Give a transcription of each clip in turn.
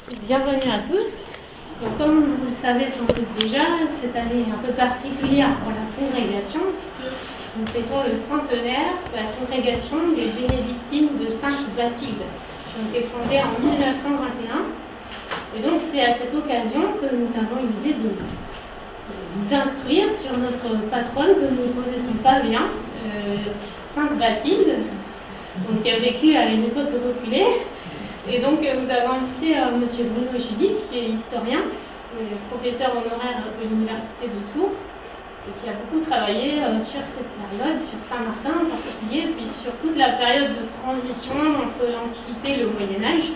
Bienvenue à tous. Donc, comme vous le savez sans doute déjà, cette année est un peu particulière pour la congrégation, puisque nous fêtons le centenaire de la congrégation des bénédictines de Sainte-Bathilde, qui ont été fondées en 1921. Et donc c'est à cette occasion que nous avons eu l'idée de nous instruire sur notre patronne que nous ne connaissons pas bien, Sainte-Bathilde, donc, qui a vécu à une époque reculée. Et donc nous avons invité M. Bruno Judic, qui est historien, professeur honoraire de l'Université de Tours, et qui a beaucoup travaillé sur cette période, sur Saint-Martin en particulier, puis sur toute la période de transition entre l'Antiquité et le Moyen-Âge,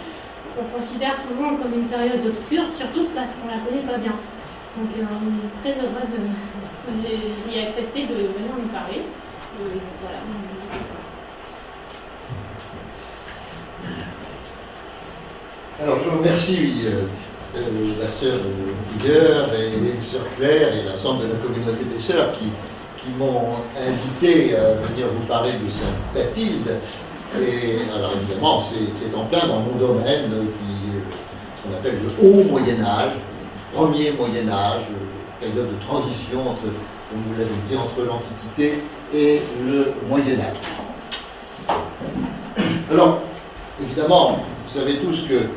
qu'on considère souvent comme une période obscure, surtout parce qu'on ne la connaît pas bien. Donc on est très heureuse que vous ayez accepté de venir nous parler. Voilà. Alors, je remercie la sœur Higueur et sœur Claire et l'ensemble de la communauté des sœurs qui m'ont invité à venir vous parler de Sainte-Bathilde. Et alors, évidemment, c'est en plein dans mon domaine, qu'on appelle le Haut Moyen-Âge, premier Moyen-Âge, période de transition entre, comme vous l'avez dit, entre l'Antiquité et le Moyen-Âge. Alors, évidemment, vous savez tous que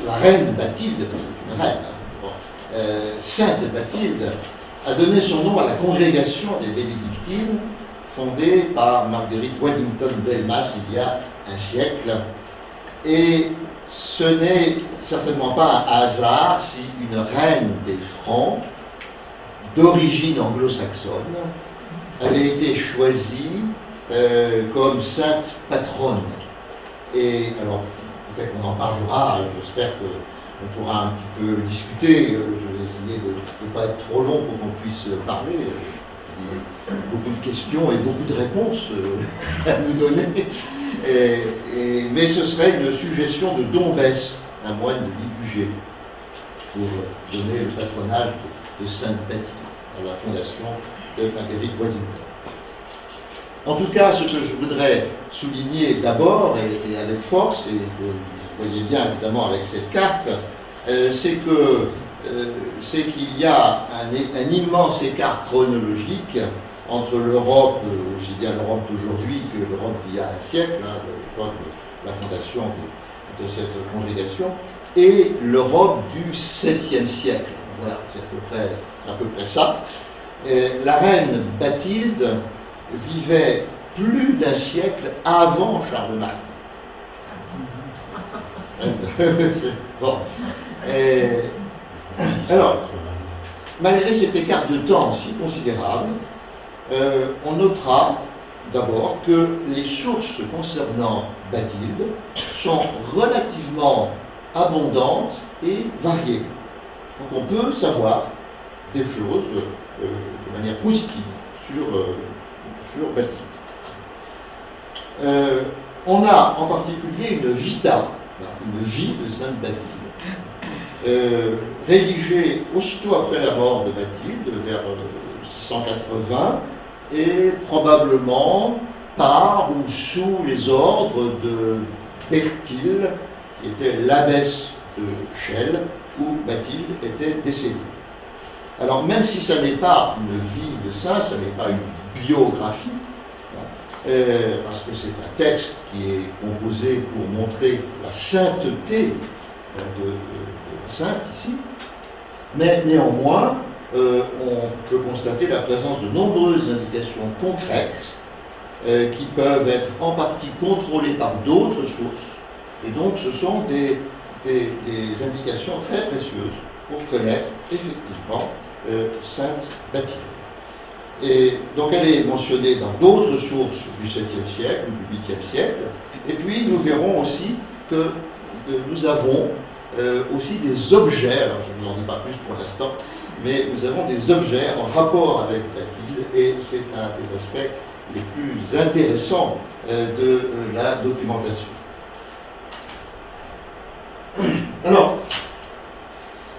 la reine Bathilde, parce que c'est une reine, Sainte Bathilde, a donné son nom à la congrégation des bénédictines, fondée par Marguerite Waddington Delmas il y a un siècle. Et ce n'est certainement pas un hasard si une reine des Francs, d'origine anglo-saxonne, avait été choisie comme sainte patronne. Et alors, peut-être qu'on en parlera, j'espère qu'on pourra un petit peu discuter. Je vais essayer de ne pas être trop long pour qu'on puisse parler. Il y a beaucoup de questions et beaucoup de réponses à nous donner. Mais ce serait une suggestion de Don Bess, un moine de Ligugé, pour donner le patronage de Sainte-Bathilde à la fondation de Marguerite Waddington. En tout cas, ce que je voudrais souligner d'abord, et avec force, et que vous voyez bien évidemment avec cette carte, c'est qu'il y a un immense écart chronologique entre l'Europe, aussi bien l'Europe d'aujourd'hui que l'Europe d'il y a un siècle, à l'époque de la fondation de cette congrégation, et l'Europe du 7e siècle. Voilà, c'est à peu près ça. La reine Bathilde vivait plus d'un siècle avant Charlemagne. Bon. Alors, malgré cet écart de temps si considérable, on notera d'abord que les sources concernant Bathilde sont relativement abondantes et variées. Donc on peut savoir des choses de manière positive sur Bathilde. On a en particulier une vita, une vie de Sainte Bathilde, rédigée aussitôt après la mort de Bathilde, vers 680, et probablement par ou sous les ordres de Berthilde, qui était l'abbesse de Chelles, où Bathilde était décédée. Alors même si ça n'est pas une vie de saint, ça n'est pas une biographie, parce que c'est un texte qui est composé pour montrer la sainteté de la sainte ici, mais néanmoins, on peut constater la présence de nombreuses indications concrètes qui peuvent être en partie contrôlées par d'autres sources, et donc ce sont des indications très précieuses pour connaître effectivement Sainte Bathilde. Et donc elle est mentionnée dans d'autres sources du 7e siècle ou du 8e siècle, et puis nous verrons aussi que nous avons aussi des objets, alors je ne vous en dis pas plus pour l'instant, mais nous avons des objets en rapport avec Bathilde, et c'est un des aspects les plus intéressants de la documentation. Alors,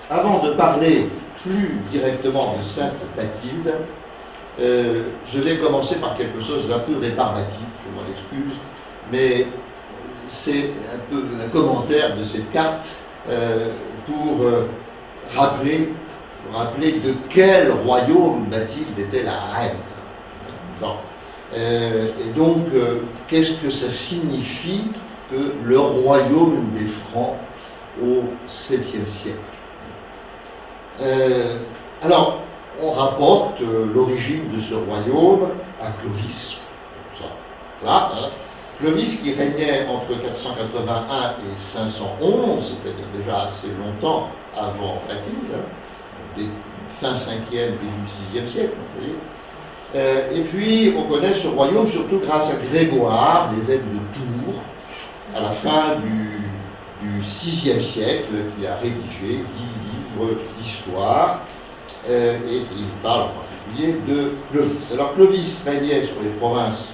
avant de parler plus directement de Sainte Bathilde, je vais commencer par quelque chose d'un peu rébarbatif, je m'en excuse, mais c'est un peu un commentaire de cette carte pour rappeler de quel royaume Mathilde était la reine. Bon. Et donc, qu'est-ce que ça signifie que le royaume des Francs au 7e siècle? Alors, on rapporte l'origine de ce royaume à Clovis. Là, hein. Clovis qui régnait entre 481 et 511, c'est-à-dire déjà assez longtemps avant Mathilde, hein, fin 5e, début 6e siècle, vous voyez. Et puis, on connaît ce royaume surtout grâce à Grégoire, l'évêque de Tours, à la fin du 6e siècle, qui a rédigé 10 livres d'histoire, et qui parle en particulier de Clovis. Alors, Clovis régnait sur les provinces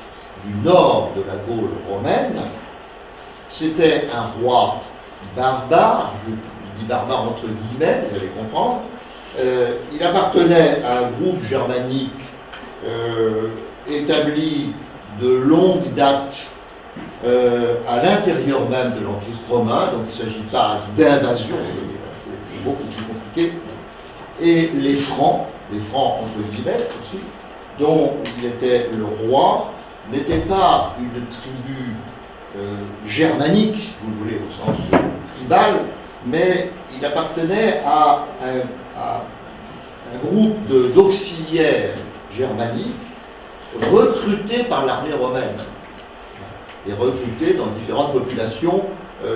du nord de la Gaule romaine. C'était un roi barbare, je dis barbare entre guillemets, vous allez comprendre. Il appartenait à un groupe germanique établi de longue date à l'intérieur même de l'Empire romain, donc il ne s'agit pas d'invasion, c'est beaucoup plus compliqué. Et les Francs entre guillemets aussi, dont il était le roi, n'était pas une tribu germanique, si vous voulez, au sens tribal, mais il appartenait à un groupe d'auxiliaires germaniques recrutés par l'armée romaine et recrutés dans différentes populations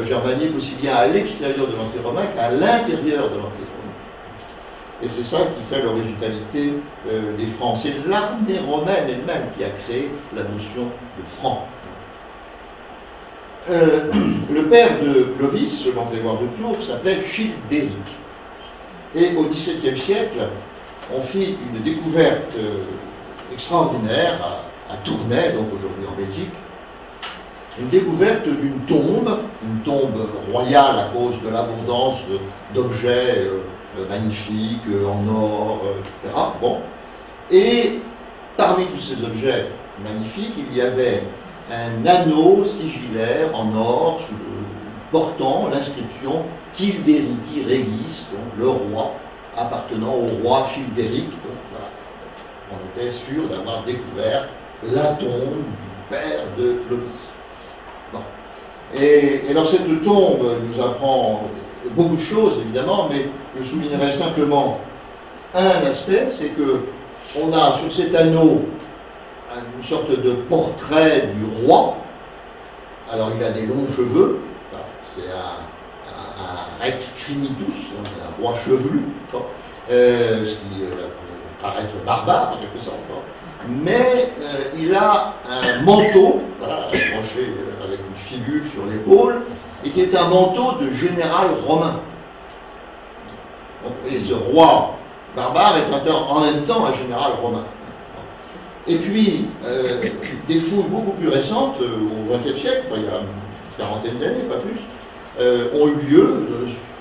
germaniques, aussi bien à l'extérieur de l'Empire romain qu'à l'intérieur de l'Empire romain. Et c'est ça qui fait l'originalité des Francs. C'est l'armée romaine elle-même qui a créé la notion de franc. Le père de Clovis, selon Grégoire de Tours, s'appelait Childéric. Et au XVIIe siècle, on fit une découverte extraordinaire à Tournai, donc aujourd'hui en Belgique, une découverte d'une tombe royale à cause de l'abondance d'objets magnifiques, en or, etc. Bon. Et parmi tous ces objets magnifiques, il y avait un anneau sigillaire en or portant l'inscription Childerici Regis, donc le roi, appartenant au roi Childéric. Donc voilà, on était sûr d'avoir découvert la tombe du père de Clovis. Bon. Et dans cette tombe nous apprend beaucoup de choses, évidemment, mais je soulignerai simplement un aspect, c'est que on a sur cet anneau une sorte de portrait du roi. Alors il a des longs cheveux, c'est un rex crinitus, un roi chevelu, ce qui paraît être barbare en quelque sorte. Mais il a un manteau, voilà, accroché avec une figure sur l'épaule, et qui est un manteau de général romain. Et ce roi barbare est en même temps un général romain. Et puis, des fouilles beaucoup plus récentes, au XXe siècle, il y a une quarantaine d'années, pas plus, ont eu lieu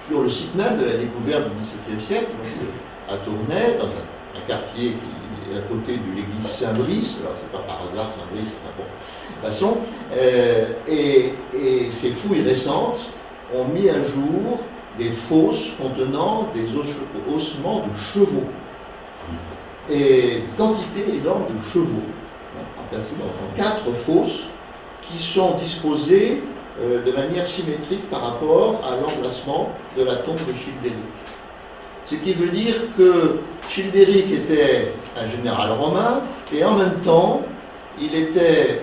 sur le site même de la découverte du XVIIe siècle, donc, à Tournai, dans un quartier qui est à côté de l'église Saint-Brice. Alors, c'est pas par hasard Saint-Brice, bon, de toute façon. Et ces fouilles récentes ont mis à jour des fosses contenant des ossements de chevaux. Et quantité énorme de chevaux, placés dans 4 fosses qui sont disposées de manière symétrique par rapport à l'emplacement de la tombe de Childéric. Ce qui veut dire que Childéric était un général romain et en même temps il était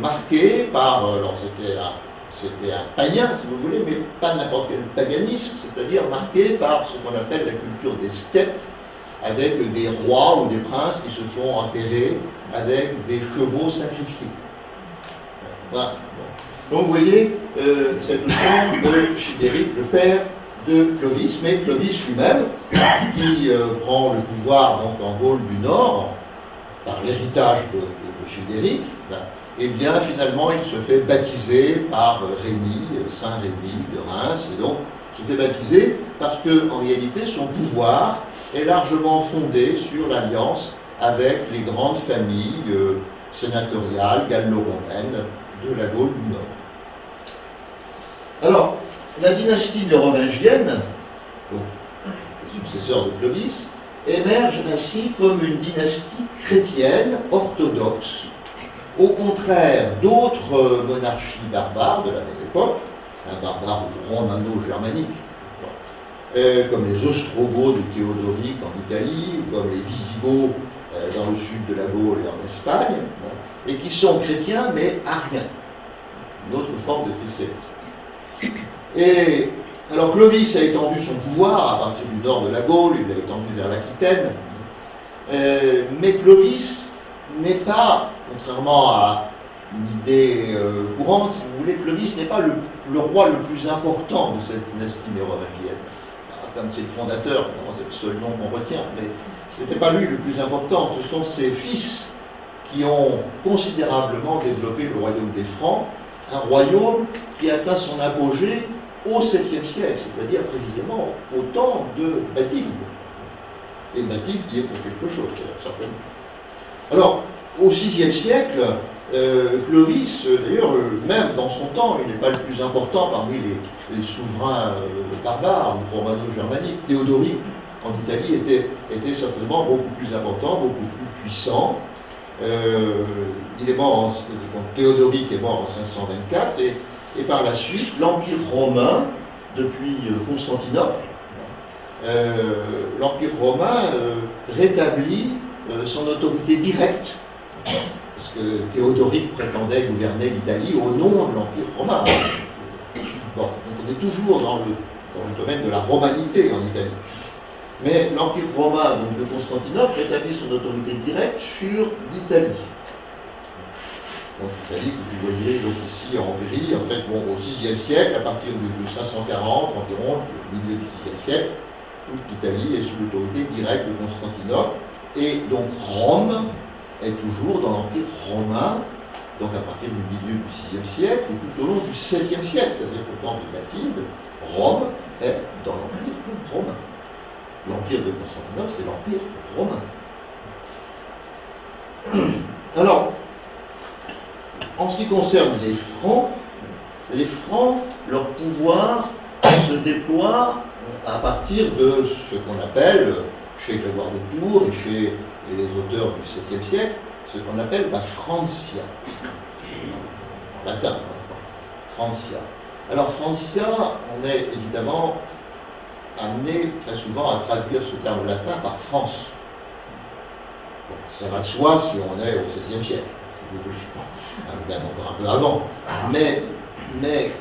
marqué par, alors c'était un païen si vous voulez, mais pas n'importe quel paganisme, c'est-à-dire marqué par ce qu'on appelle la culture des steppes, avec des rois ou des princes qui se font enterrer avec des chevaux sacrifiés. Voilà. Donc vous voyez cette tombe de Childéric, le père de Clovis, mais Clovis lui-même, qui prend le pouvoir donc, en Gaule du Nord, par l'héritage de Childéric, et bien finalement il se fait baptiser par Rémi, Saint Rémi de Reims, et donc se fait baptiser parce qu'en réalité son pouvoir est largement fondé sur l'alliance avec les grandes familles sénatoriales gallo-romaines de la Gaule du Nord. Alors, la dynastie mérovingienne, donc les successeurs de Clovis, émerge ainsi comme une dynastie chrétienne orthodoxe, au contraire d'autres monarchies barbares de la même époque, un barbare romano-germanique, comme les Ostrogoths de Théodoric en Italie, ou comme les Visigoths dans le sud de la Gaule et en Espagne, et qui sont chrétiens mais ariens, une autre forme de christianisme. Et alors Clovis a étendu son pouvoir à partir du nord de la Gaule, il l'a étendu vers l'Aquitaine, mais Clovis n'est pas, contrairement à une idée courante, si vous voulez, Clovis n'est pas le roi le plus important de cette dynastie mérovingienne. Comme c'est le fondateur, c'est le seul nom qu'on retient, mais ce n'était pas lui le plus important, ce sont ses fils qui ont considérablement développé le royaume des Francs, un royaume qui atteint son apogée au 7e siècle, c'est-à-dire précisément au temps de Bathilde. Et Bathilde qui est pour quelque chose, certainement. Alors, au 6e siècle, Clovis, d'ailleurs, même dans son temps, il n'est pas le plus important parmi les souverains barbares ou romano-germaniques. Théodoric, en Italie, était certainement beaucoup plus important, beaucoup plus puissant. Il est mort Théodoric est mort en 524, et par la suite, l'Empire romain, depuis Constantinople, l'Empire romain rétablit son autorité directe, parce que Théodoric prétendait gouverner l'Italie au nom de l'Empire romain. Bon, donc on est toujours dans le domaine de la romanité en Italie. Mais l'Empire romain donc, de Constantinople rétablit son autorité directe sur l'Italie. Donc l'Italie que vous voyez donc ici en Hongrie, en fait, bon, au VIe siècle, à partir de 540 environ, au milieu du VIe siècle, toute l'Italie est sous l'autorité directe de Constantinople, et donc Rome est toujours dans l'Empire romain, donc à partir du milieu du VIe siècle, et tout au long du VIIe siècle, c'est-à-dire qu'au temps de Bathilde, Rome est dans l'Empire romain. L'Empire de Constantinople, c'est l'Empire romain. Alors, en ce qui concerne les Francs, leur pouvoir se déploie à partir de ce qu'on appelle, chez Grégoire de Tours et chez les auteurs du 7e siècle, ce qu'on appelle la Francia. En latin, Francia. Alors, Francia, on est évidemment amené très souvent à traduire ce terme latin par France. Bon, ça va de soi si on est au XVIe siècle, si vous voulez, même encore un peu avant. Mais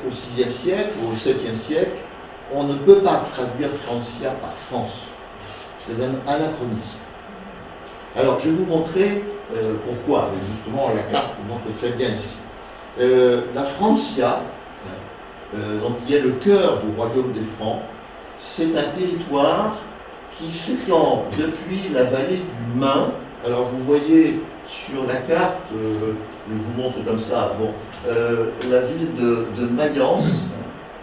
au VIe siècle ou au VIIe siècle, on ne peut pas traduire Francia par France. C'est un anachronisme. Alors, je vais vous montrer pourquoi. Et justement, la carte vous montre très bien ici. La Francia, donc, qui est le cœur du royaume des Francs, c'est un territoire qui s'étend depuis la vallée du Main. Alors vous voyez sur la carte, je vous montre comme ça, bon, la ville de Mayence,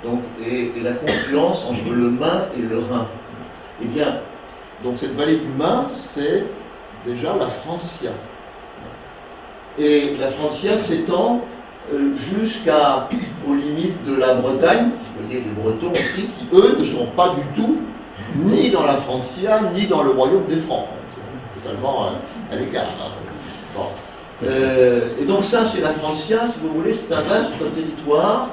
donc, et la confluence entre le Main et le Rhin. Eh bien, donc cette vallée du Main, c'est déjà la Francia. Et la Francia s'étend jusqu'aux limites de la Bretagne, vous voyez les Bretons aussi, qui eux ne sont pas du tout ni dans la Francia, ni dans le royaume des Francs. Totalement à l'écart. Bon. Et donc ça, c'est la Francia, si vous voulez, c'est un vaste territoire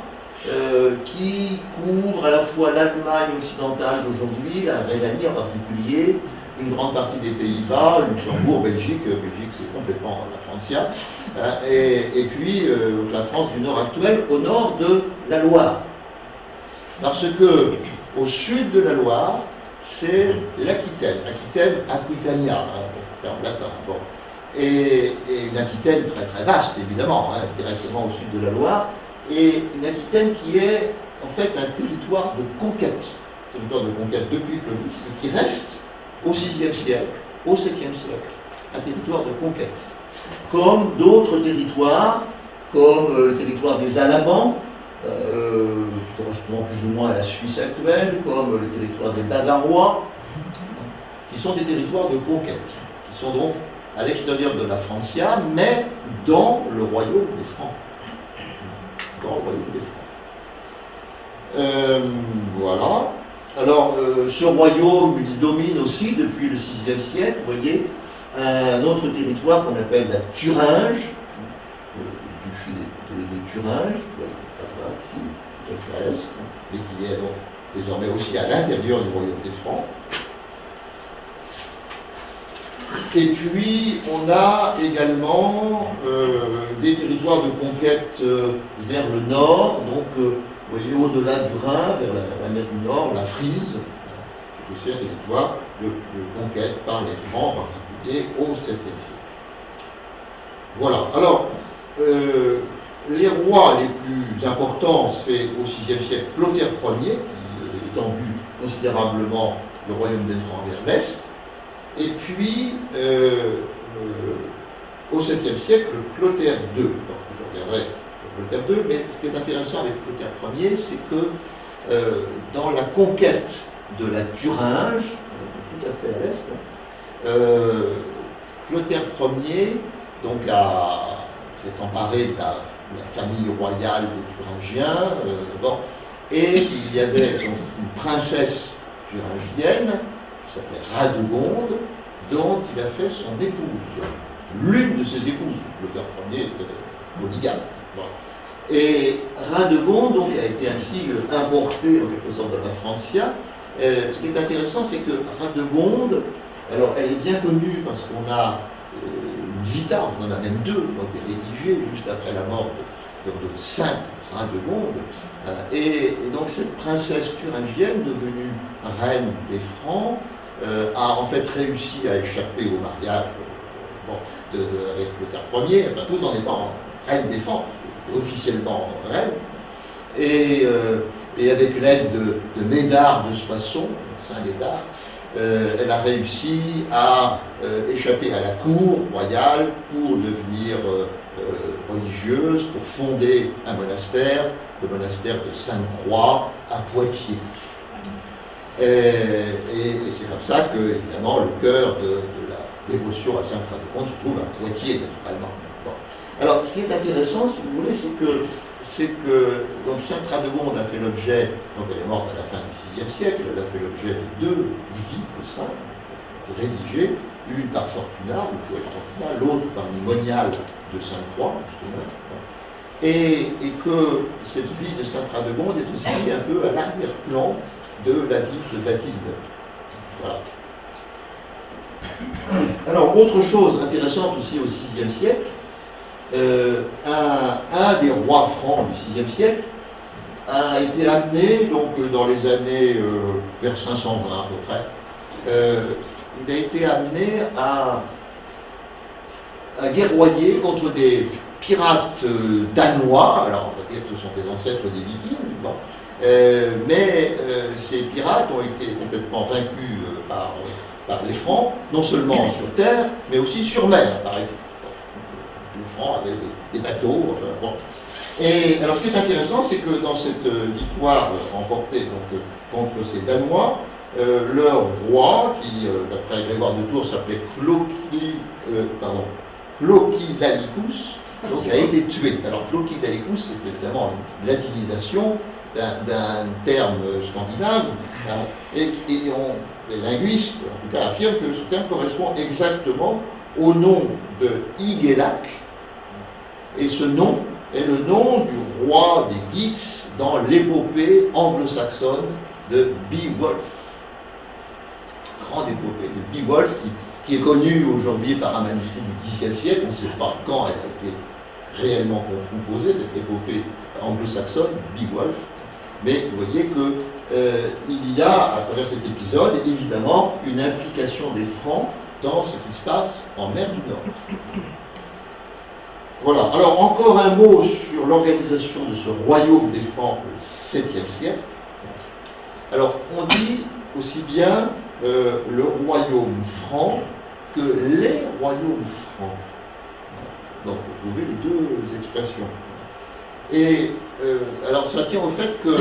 qui couvre à la fois l'Allemagne occidentale d'aujourd'hui, la Rhénanie en particulier, une grande partie des Pays-Bas, Luxembourg, Belgique c'est complètement la Francia, et puis la France du Nord actuelle, au nord de la Loire. Parce que au sud de la Loire, c'est l'Aquitaine, Aquitania, terme latin. Bon. Et une Aquitaine très très vaste, évidemment, directement au sud de la Loire, et une Aquitaine qui est en fait un territoire de conquête depuis Clovis, et qui reste au VIe siècle, au 7e siècle, un territoire de conquête. Comme d'autres territoires, comme le territoire des Alabans, correspondant plus ou moins à la Suisse actuelle, comme le territoire des Bavarois, qui sont des territoires de conquête, qui sont donc à l'extérieur de la Francia, mais dans le royaume des Francs. Dans le royaume des Francs. Voilà. Alors, ce royaume, il domine aussi depuis le VIe siècle, vous voyez, un autre territoire qu'on appelle la Thuringe, le duché de Thuringe, vous voyez, ici, tout à fait à l'est, et qui est donc désormais aussi à l'intérieur du royaume des Francs. Et puis, on a également des territoires de conquête vers le nord, donc, vous voyez, au-delà du Rhin, vers la mer du Nord, la Frise, c'est aussi un territoire de conquête par les Francs, en particulier au 7e siècle. Voilà. Alors, les rois les plus importants, c'est au 6e siècle Clotaire Ier, qui étendit considérablement le royaume des Francs vers l'est. Et puis, au 7e siècle, Clotaire II. Donc, je reviendrai sur Clotaire II, mais ce qui est intéressant avec Clotaire Ier, c'est que dans la conquête de la Thuringe, tout à fait à l'est, Clotaire Ier donc, s'est emparé de la famille royale des Thuringiens, et il y avait donc une princesse thuringienne, qui s'appelait Radegonde, dont il a fait son épouse, l'une de ses épouses. Clotaire Ier était polygame. Bon. Et Radegonde donc, a été ainsi importée en quelque sorte de la Francia. Ce qui est intéressant, c'est que Radegonde, alors elle est bien connue parce qu'on a une vita, on en a même deux, qui ont été rédigées juste après la mort de Sainte Radegonde. Et donc cette princesse thuringienne, devenue reine des Francs, a en fait réussi à échapper au mariage avec Clotaire Ier, enfin, tout en étant reine des Francs, officiellement reine, et avec l'aide de Médard de Soissons, Saint Médard, elle a réussi à échapper à la cour royale pour devenir religieuse, pour fonder un monastère, le monastère de Sainte-Croix à Poitiers. Et c'est comme ça que, évidemment, le cœur de la dévotion à Sainte Radegonde se trouve à Poitiers, naturellement. Bon. Alors, ce qui est intéressant, si vous voulez, c'est que donc Sainte Radegonde a fait l'objet, donc elle est morte à la fin du VIe siècle, elle a fait l'objet de deux vies de saints rédigées, une par Fortunat, le poète Fortunat, l'autre par une moniale de Sainte-Croix, justement. Et que cette vie de Sainte Radegonde est aussi un peu à l'arrière-plan de la vie de Bathilde. Voilà. Alors, autre chose intéressante aussi au VIe siècle, un des rois francs du VIe siècle a été amené, donc dans les années vers 520 à peu près, il a été amené à guerroyer contre des pirates danois, alors on va dire que ce sont des ancêtres des Vikings, bon. Mais ces pirates ont été complètement vaincus par les Francs, non seulement sur terre, mais aussi sur mer, par exemple. Les Francs avaient des bateaux, enfin bon. Et alors ce qui est intéressant, c'est que dans cette victoire remportée donc, contre ces Danois, leur roi, qui d'après Grégoire de Tours s'appelait Cloquilalicus, donc a été tué. Alors Cloquilalicus, c'est évidemment une latinisation d'un terme scandinave, hein, et les linguistes, en tout cas, affirment que ce terme correspond exactement au nom de Hygelac, et ce nom est le nom du roi des Geats dans l'épopée anglo-saxonne de Beowulf. Grande épopée de Beowulf qui est connue aujourd'hui par un manuscrit du Xe siècle, on ne sait pas quand elle a été réellement composée, cette épopée anglo-saxonne, Beowulf. Mais vous voyez qu'il y a, à travers cet épisode, évidemment, une implication des Francs dans ce qui se passe en mer du Nord. Voilà. Alors, encore un mot sur l'organisation de ce royaume des Francs au 7e siècle. Alors, on dit aussi bien le royaume franc que les royaumes francs. Donc, vous trouvez les deux expressions. Et alors, ça tient au fait que,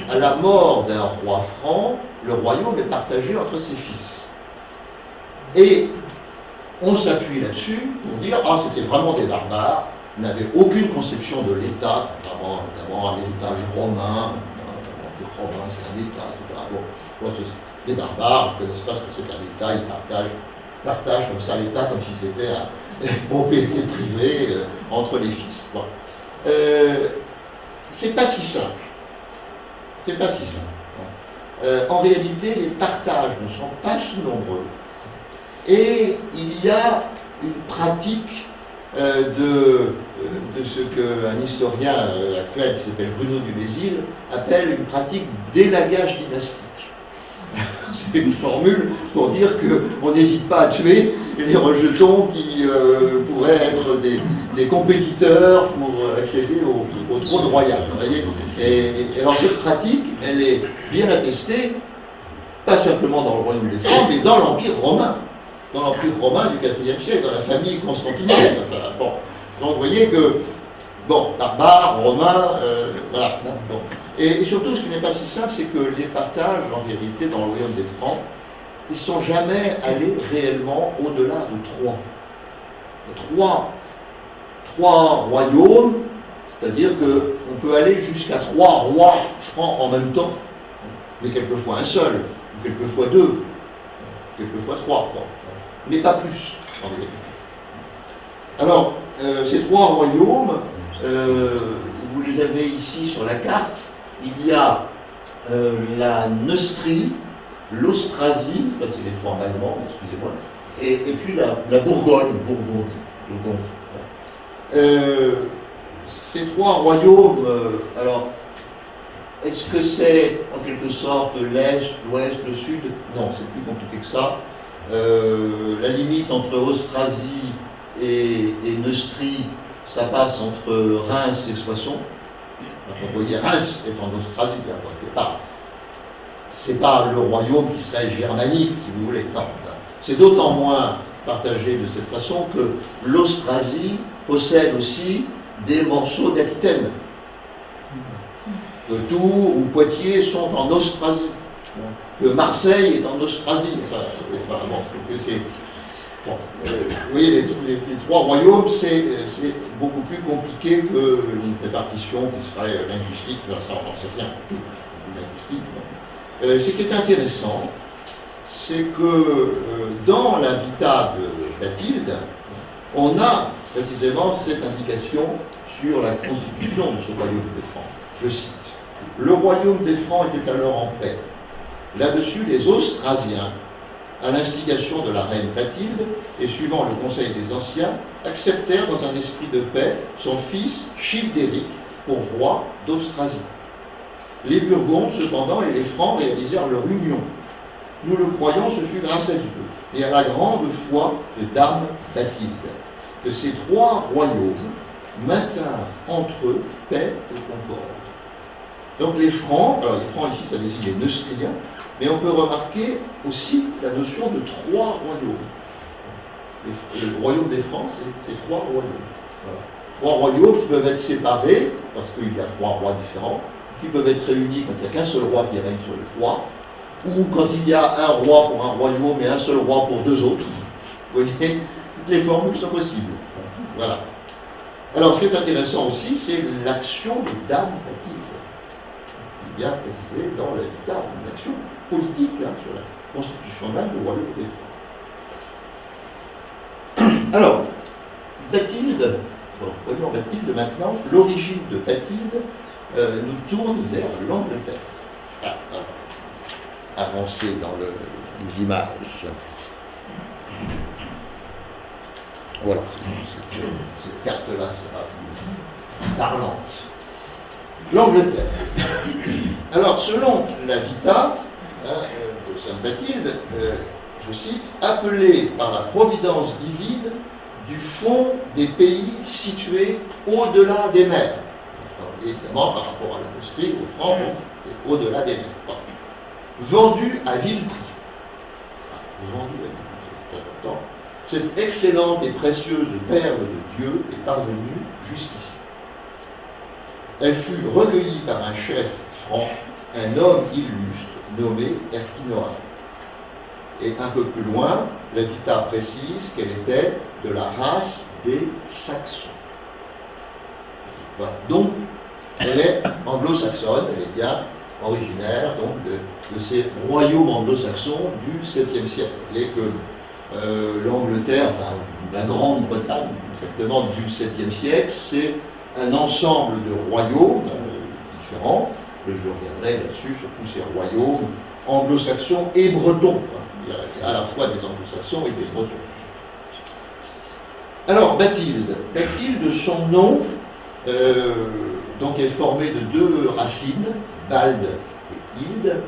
à la mort d'un roi franc, le royaume est partagé entre ses fils. Et on s'appuie là-dessus pour dire « Ah, c'était vraiment des barbares, n'avaient aucune conception de l'État, notamment l'héritage romain, l'Empire romain, c'est un État, etc. Bon, les barbares ne connaissent pas ce que c'est qu'un État, ils partagent comme ça l'État, comme si c'était une propriété privée entre les fils. Bon. C'est pas si simple. C'est pas si simple. En réalité, les partages ne sont pas si nombreux. Et il y a une pratique de ce qu'un historien actuel qui s'appelle Bruno Dumézil appelle une pratique d'élagage dynastique. C'est une formule pour dire qu'on n'hésite pas à tuer les rejetons qui pourraient être des compétiteurs pour accéder au trône royal. Vous voyez, et alors cette pratique, elle est bien attestée, pas simplement dans le royaume des Francs, mais dans l'Empire romain. Dans l'Empire romain du IVe siècle, dans la famille constantinienne. Enfin, bon. Donc vous voyez que, bon, barbares, romains, voilà. Bon. Et surtout, ce qui n'est pas si simple, c'est que les partages, en vérité, dans le royaume des Francs, ils ne sont jamais allés réellement au-delà de trois royaumes, c'est-à-dire qu'on peut aller jusqu'à 3 rois francs en même temps, mais quelquefois un seul, ou quelquefois 2, quelquefois 3, mais pas plus, en vérité. Alors, ces 3 royaumes, vous les avez ici sur la carte. Il y a la Neustrie, l'Austrasie, là c'est les formes allemandes, excusez-moi, et puis la Bourgogne. Ces 3 royaumes, alors, est-ce que c'est en quelque sorte l'Est, l'Ouest, le Sud? Non, c'est plus compliqué que ça. La limite entre Austrasie et Neustrie, ça passe entre Reims et Soissons. Vous voyez, Reims est en Austrasie, c'est pas le royaume qui serait germanique, si vous voulez. Non, c'est d'autant moins partagé de cette façon que l'Austrasie possède aussi des morceaux d'Aquitaine. Que Tours ou Poitiers sont en Austrasie. Que Marseille est en Austrasie. Bon, vous voyez, les 3 royaumes, c'est beaucoup plus compliqué qu'une répartition qui serait linguistique, ça on n'en sait rien du tout. Ce qui est intéressant, c'est que dans la Vita de Bathilde, on a précisément cette indication sur la constitution de ce royaume des Francs. Je cite, « Le royaume des Francs était alors en paix. Là-dessus, les Austrasiens, à l'instigation de la reine Bathilde et suivant le conseil des anciens, acceptèrent dans un esprit de paix son fils Childéric pour roi d'Austrasie. Les Burgondes, cependant, et les Francs réalisèrent leur union. Nous le croyons, ce fut grâce à Dieu et à la grande foi de Dame Bathilde, que ces 3 royaumes maintinrent entre eux paix et concorde. » Donc les Francs, alors les Francs ici ça désigne les Neustriens, mais on peut remarquer aussi la notion de 3 royaumes. Le royaume des Francs, c'est 3 royaumes. Voilà. 3 royaumes qui peuvent être séparés, parce qu'il y a 3 rois différents, qui peuvent être réunis quand il n'y a qu'un seul roi qui règne sur les 3, ou quand il y a un roi pour un royaume et un seul roi pour 2 autres. Vous voyez, toutes les formules sont possibles. Voilà. Alors ce qui est intéressant aussi, c'est l'action de Dame Bathilde. Bien précisé dans la Vita, une action politique sur la constitution même du royaume des Francs. Alors, Bathilde, voyons Bathilde maintenant, l'origine de Bathilde nous tourne vers l'Angleterre. Avancer dans l'image. Voilà, cette carte-là sera plus parlante. L'Angleterre. Alors, selon la Vita de Sainte Bathilde, je cite, appelée par la providence divine du fond des pays situés au-delà des mers. Alors, évidemment, par rapport à la Neustrie, aux Francs, c'est au-delà des mers. Bon. Vendue à vil prix. Vendue à vil prix, c'est important. Cette excellente et précieuse perle de Dieu est parvenue jusqu'ici. Elle fut recueillie par un chef franc, un homme illustre, nommé Erquinoa. Et un peu plus loin, la Vita précise qu'elle était de la race des Saxons. Voilà. Donc, elle est anglo-saxonne, elle est bien originaire donc, de ces royaumes anglo-saxons du 7e siècle. Et que l'Angleterre, enfin la Grande-Bretagne, exactement du 7e siècle, c'est un ensemble de royaumes différents, et je reviendrai là-dessus sur tous ces royaumes anglo-saxons et bretons. C'est à la fois des anglo-saxons et des bretons. Alors, Bathilde. Bathilde, son nom, donc est formé de deux racines, Bald et Hilde,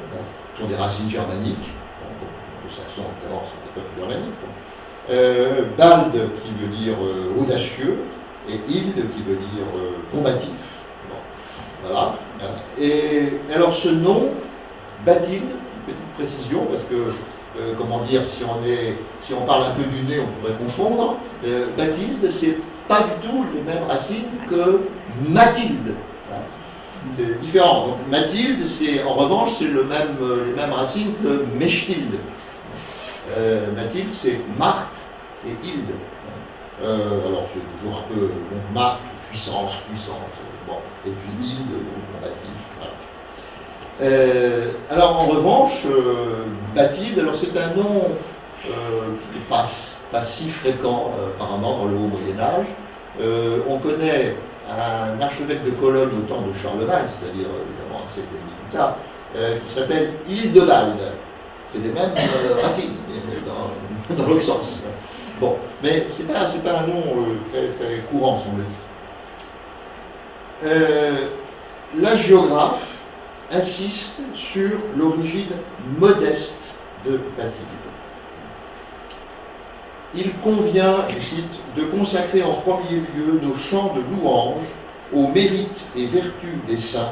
qui sont des racines germaniques. Anglo-saxons, évidemment, c'est des peuples germaniques. Bald, qui veut dire audacieux, et Hilde, qui veut dire combatif. Bon, voilà. Et alors, ce nom, Bathilde, une petite précision, parce que comment dire, si on parle un peu du nez, on pourrait confondre. Bathilde, c'est pas du tout les mêmes racines que Mathilde. C'est différent. Donc Mathilde, en revanche, c'est les mêmes racines que Mechtilde. Mathilde, c'est Marthe et Hilde. Alors c'est toujours un peu donc, Marthe, puissante. Bon, et puis Hilde, combatif. Voilà. Alors en revanche, Bathilde, alors c'est un nom qui n'est pas si fréquent apparemment dans le haut Moyen-Âge. On connaît un archevêque de Cologne au temps de Charlemagne, c'est-à-dire évidemment un siècle et demi plus tard, qui s'appelle Hildewald. C'est les mêmes racines, dans l'autre sens. Bon, mais c'est pas un nom très courant, semble-t-il. La géographe insiste sur l'origine modeste de Bathilde. Il convient, je cite, de consacrer en premier lieu nos chants de louange aux mérites et vertus des saints,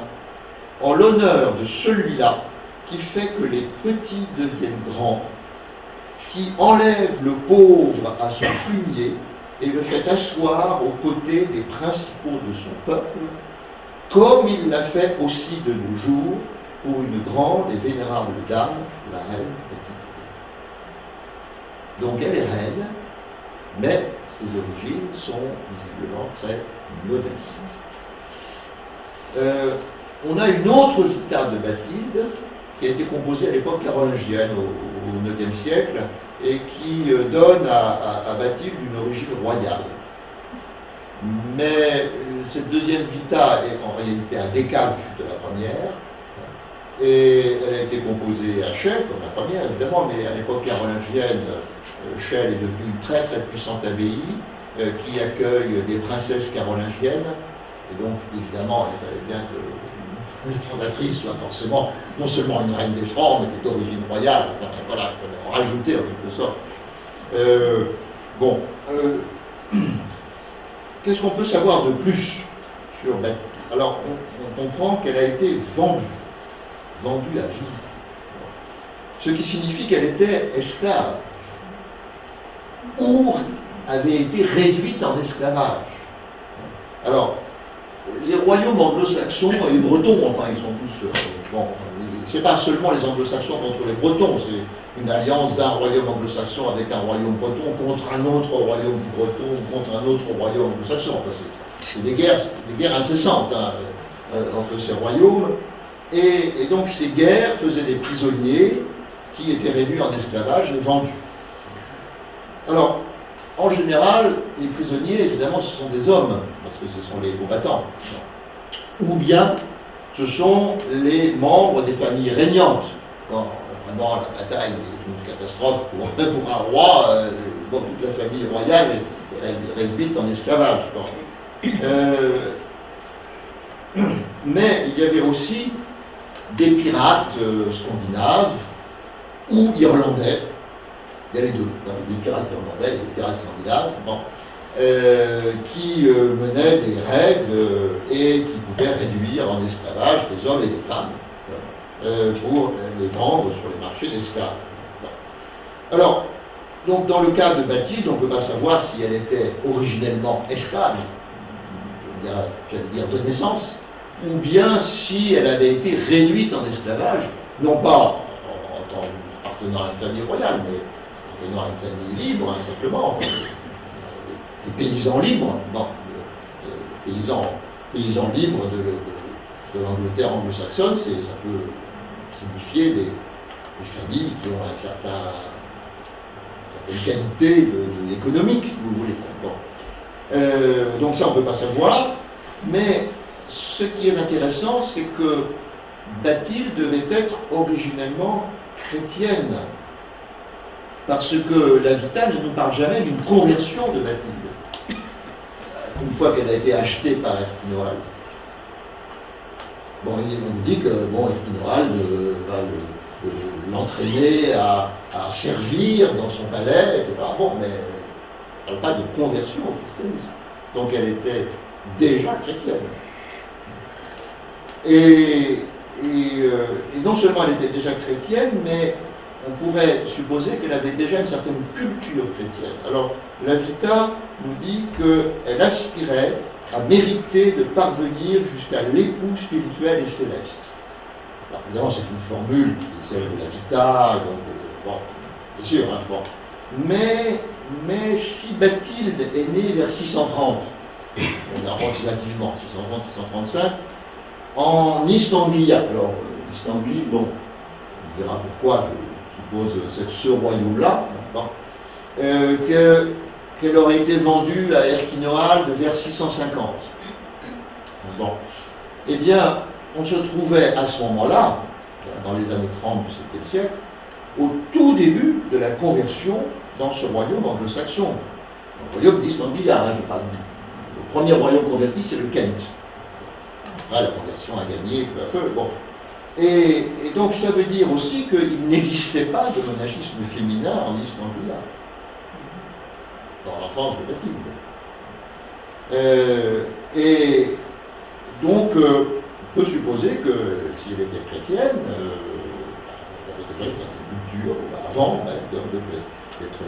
en l'honneur de celui-là qui fait que les petits deviennent grands, qui enlève le pauvre à son fumier et le fait asseoir aux côtés des principaux de son peuple, comme il l'a fait aussi de nos jours pour une grande et vénérable dame, la reine Bathilde. Donc elle est reine, mais ses origines sont visiblement très modestes. On a une autre vita de Bathilde qui a été composée à l'époque carolingienne, au IXe siècle, et qui donne à Bathilde une origine royale. Mais cette deuxième vita est en réalité un décalque de la première, et elle a été composée à Chelles, comme la première évidemment, mais à l'époque carolingienne, Chelles est devenue une très très puissante abbaye qui accueille des princesses carolingiennes, et donc évidemment il fallait bien que une fondatrice soit forcément non seulement une reine des Francs, mais d'origine royale, enfin, voilà, il fallait en rajouter en quelque sorte. Qu'est-ce qu'on peut savoir de plus sur Bathilde? Alors, on comprend qu'elle a été vendue à vie. Ce qui signifie qu'elle était esclave, ou avait été réduite en esclavage. Alors, les royaumes anglo-saxons et les bretons, enfin, ils sont tous... bon, c'est pas seulement les anglo-saxons contre les bretons, c'est une alliance d'un royaume anglo-saxon avec un royaume breton contre un autre royaume breton, contre un autre royaume anglo-saxon. Enfin, c'est des guerres incessantes entre ces royaumes. Et donc ces guerres faisaient des prisonniers qui étaient réduits en esclavage et vendus. Alors, en général, les prisonniers, évidemment, ce sont des hommes, parce que ce sont les combattants. Ou bien, ce sont les membres des familles régnantes. Quand vraiment la bataille est une catastrophe pour un roi, toute la famille royale est réduite en esclavage. Mais il y avait aussi des pirates scandinaves ou irlandais. Il y a les deux, des pirates irlandais et des pirates scandinaves, qui menaient des raids et qui pouvaient réduire en esclavage des hommes et des femmes pour les vendre sur les marchés d'esclaves. Alors, donc dans le cas de Bathilde, on ne peut pas savoir si elle était originellement esclave, j'allais dire de naissance, ou bien si elle avait été réduite en esclavage, non pas en appartenant à une famille royale, mais appartenant à une famille libre, simplement, enfin, des paysans libres, non, paysans libres de l'Angleterre anglo-saxonne, ça peut signifier des familles qui ont une certaine qualité économique, si vous voulez. Bon. Donc ça, on ne peut pas savoir. Mais ce qui est intéressant, c'est que Bathilde devait être originellement chrétienne. Parce que la Vita ne nous parle jamais d'une conversion de Bathilde, une fois qu'elle a été achetée par Erquinoald. Bon, on nous dit que Erquinoald va l'entraîner à servir dans son palais, etc. Bon, mais elle ne parle pas de conversion au christianisme. Donc elle était déjà chrétienne. Et non seulement elle était déjà chrétienne, mais on pourrait supposer qu'elle avait déjà une certaine culture chrétienne. Alors, la Vita nous dit qu'elle aspirait à mériter de parvenir jusqu'à l'époux spirituel et céleste. Alors, évidemment, c'est une formule qui est celle de la Vita, donc, bon, c'est sûr, hein, bon. Mais si Bathilde est née vers 630, approximativement, 630-635, en East Anglia, alors, East Anglia, bon, on verra pourquoi, je suppose, ce royaume-là, qu'elle aurait été vendue à Erquinoald vers 650. Bon. Eh bien, on se trouvait à ce moment-là, dans les années 30 du 7e siècle, au tout début de la conversion dans ce royaume anglo-saxon. Le royaume d'East Anglia, hein, je parle du. Le premier royaume converti, c'est le Kent. Après, la conversion a gagné peu à peu. Bon. Et donc, ça veut dire aussi qu'il n'existait pas de monachisme féminin en East Anglia, dans l'enfance de Bathilde. Et donc, on peut supposer que si elle était chrétienne, elle avait déjà une certaine culture, avant même d'être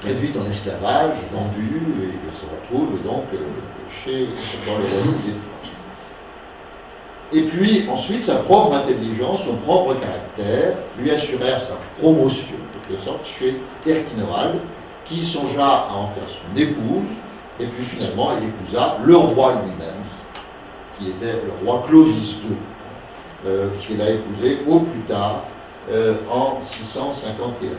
réduite en esclavage, vendue, et qu'elle se retrouve donc dans le royaume des Francs. Et puis ensuite, sa propre intelligence, son propre caractère, lui assurèrent sa promotion, en quelque sorte, chez Erquinoald, qui songea à en faire son épouse, et puis finalement, elle épousa le roi lui-même, qui était le roi Clovis II, qu'elle a épousé au plus tard, en 651.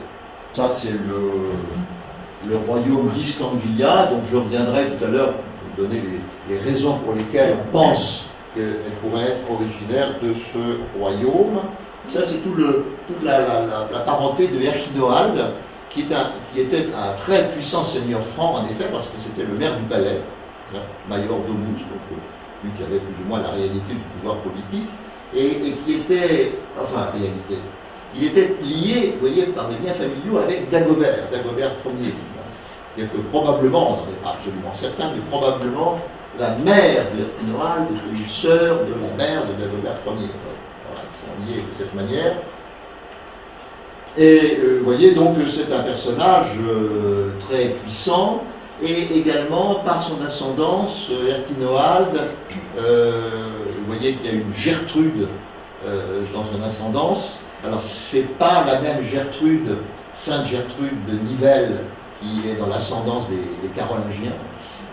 Ça, c'est le royaume d'East Anglia, donc je reviendrai tout à l'heure pour vous donner les raisons pour lesquelles on pense qu'elle pourrait être originaire de ce royaume. Ça, c'est toute la parenté de Erquinoald, qui était un très puissant seigneur franc, en effet, parce que c'était le maire du palais, Major Domus, donc lui qui avait plus ou moins la réalité du pouvoir politique, et qui était, enfin, réalité, il était lié, vous voyez, par des liens familiaux avec Dagobert Ier. Et que probablement, on n'en est pas absolument certain, mais probablement la mère de Erquinoald était une sœur de la mère de Dagobert Ier. Voilà, ils sont liés de cette manière. Et vous voyez donc que c'est un personnage très puissant, et également par son ascendance, Erquinoald, vous voyez qu'il y a une Gertrude dans son ascendance. Alors c'est pas la même Gertrude, Sainte Gertrude de Nivelles, qui est dans l'ascendance des Carolingiens,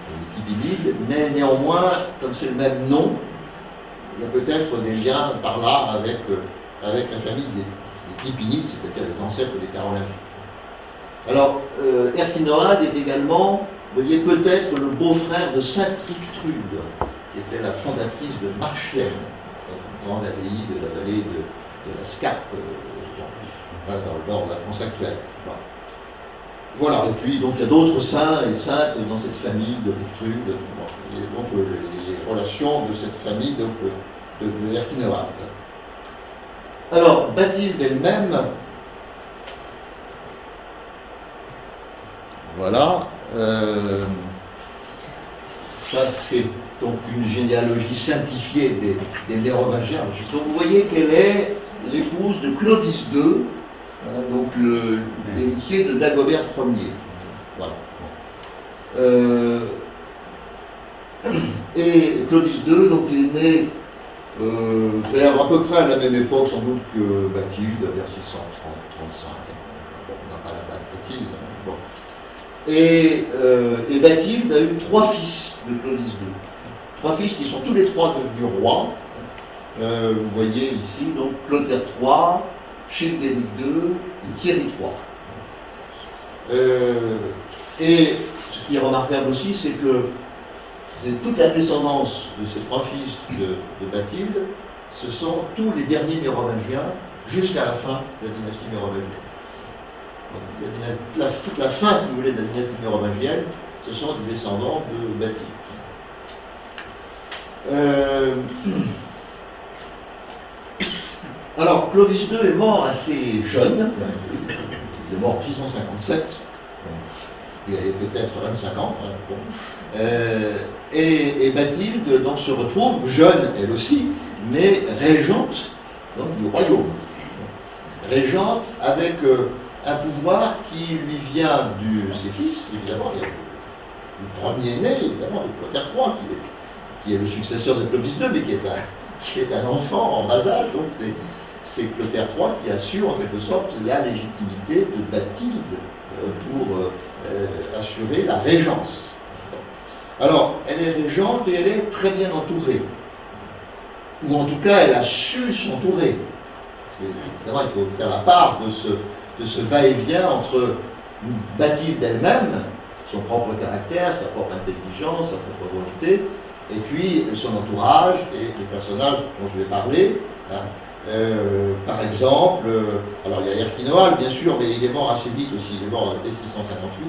des Pipinides, mais néanmoins, comme c'est le même nom, il y a peut-être des liens par là avec la famille des Pipinides, c'est-à-dire les ancêtres des Carolingiens. Alors, Erquinoald est également, vous voyez, peut-être le beau-frère de Sainte Rictrude, qui était la fondatrice de Marchienne, dans la abbaye de la vallée de la Scarpe, dans le nord de la France actuelle. Voilà, et puis donc il y a d'autres saints et saintes dans cette famille de Rictrude, et donc les relations de cette famille de Erquinoald. Alors, Bathilde elle-même, voilà, ça c'est donc une généalogie simplifiée des mérovingiens. Donc vous voyez qu'elle est l'épouse de Clovis II, donc l'héritier de Dagobert Ier. Voilà. Et Clovis II, donc il est né vers à peu près à la même époque sans doute que Bathilde, vers 635. On n'a pas la date précise. Bon. Et Bathilde a eu 3 fils de Clovis II. 3 fils qui sont tous les 3 devenus rois, Vous voyez ici, donc, Clotaire III, Childéric II et Thierry III. Et ce qui est remarquable aussi, c'est que toute la descendance de ces trois fils de Bathilde, ce sont tous les derniers mérovingiens jusqu'à la fin de la dynastie mérovingienne. Donc, toute la fin, si vous voulez, de la dynastie mérovingienne, ce sont des descendants de Bathilde. Alors, Clovis II est mort assez jeune, il est mort en 657, il avait peut-être 25 ans, et Bathilde donc, se retrouve jeune elle aussi, mais régente donc, du royaume. Régente avec un pouvoir qui lui vient de ses fils, évidemment, il y a le premier né, évidemment, de Clotaire III, qui est le successeur de Clovis II, mais qui est un enfant en bas âge, donc c'est Clotaire III qui assure en quelque sorte la légitimité de Bathilde pour assurer la régence. Alors, elle est régente et elle est très bien entourée. Ou en tout cas, elle a su s'entourer. Évidemment, il faut faire la part de ce va-et-vient entre Bathilde elle-même, son propre caractère, sa propre intelligence, sa propre volonté, et puis son entourage et les personnages dont je vais parler. Par exemple, alors il y a Erquinoal, bien sûr, mais il est mort assez vite aussi, il est mort en 658.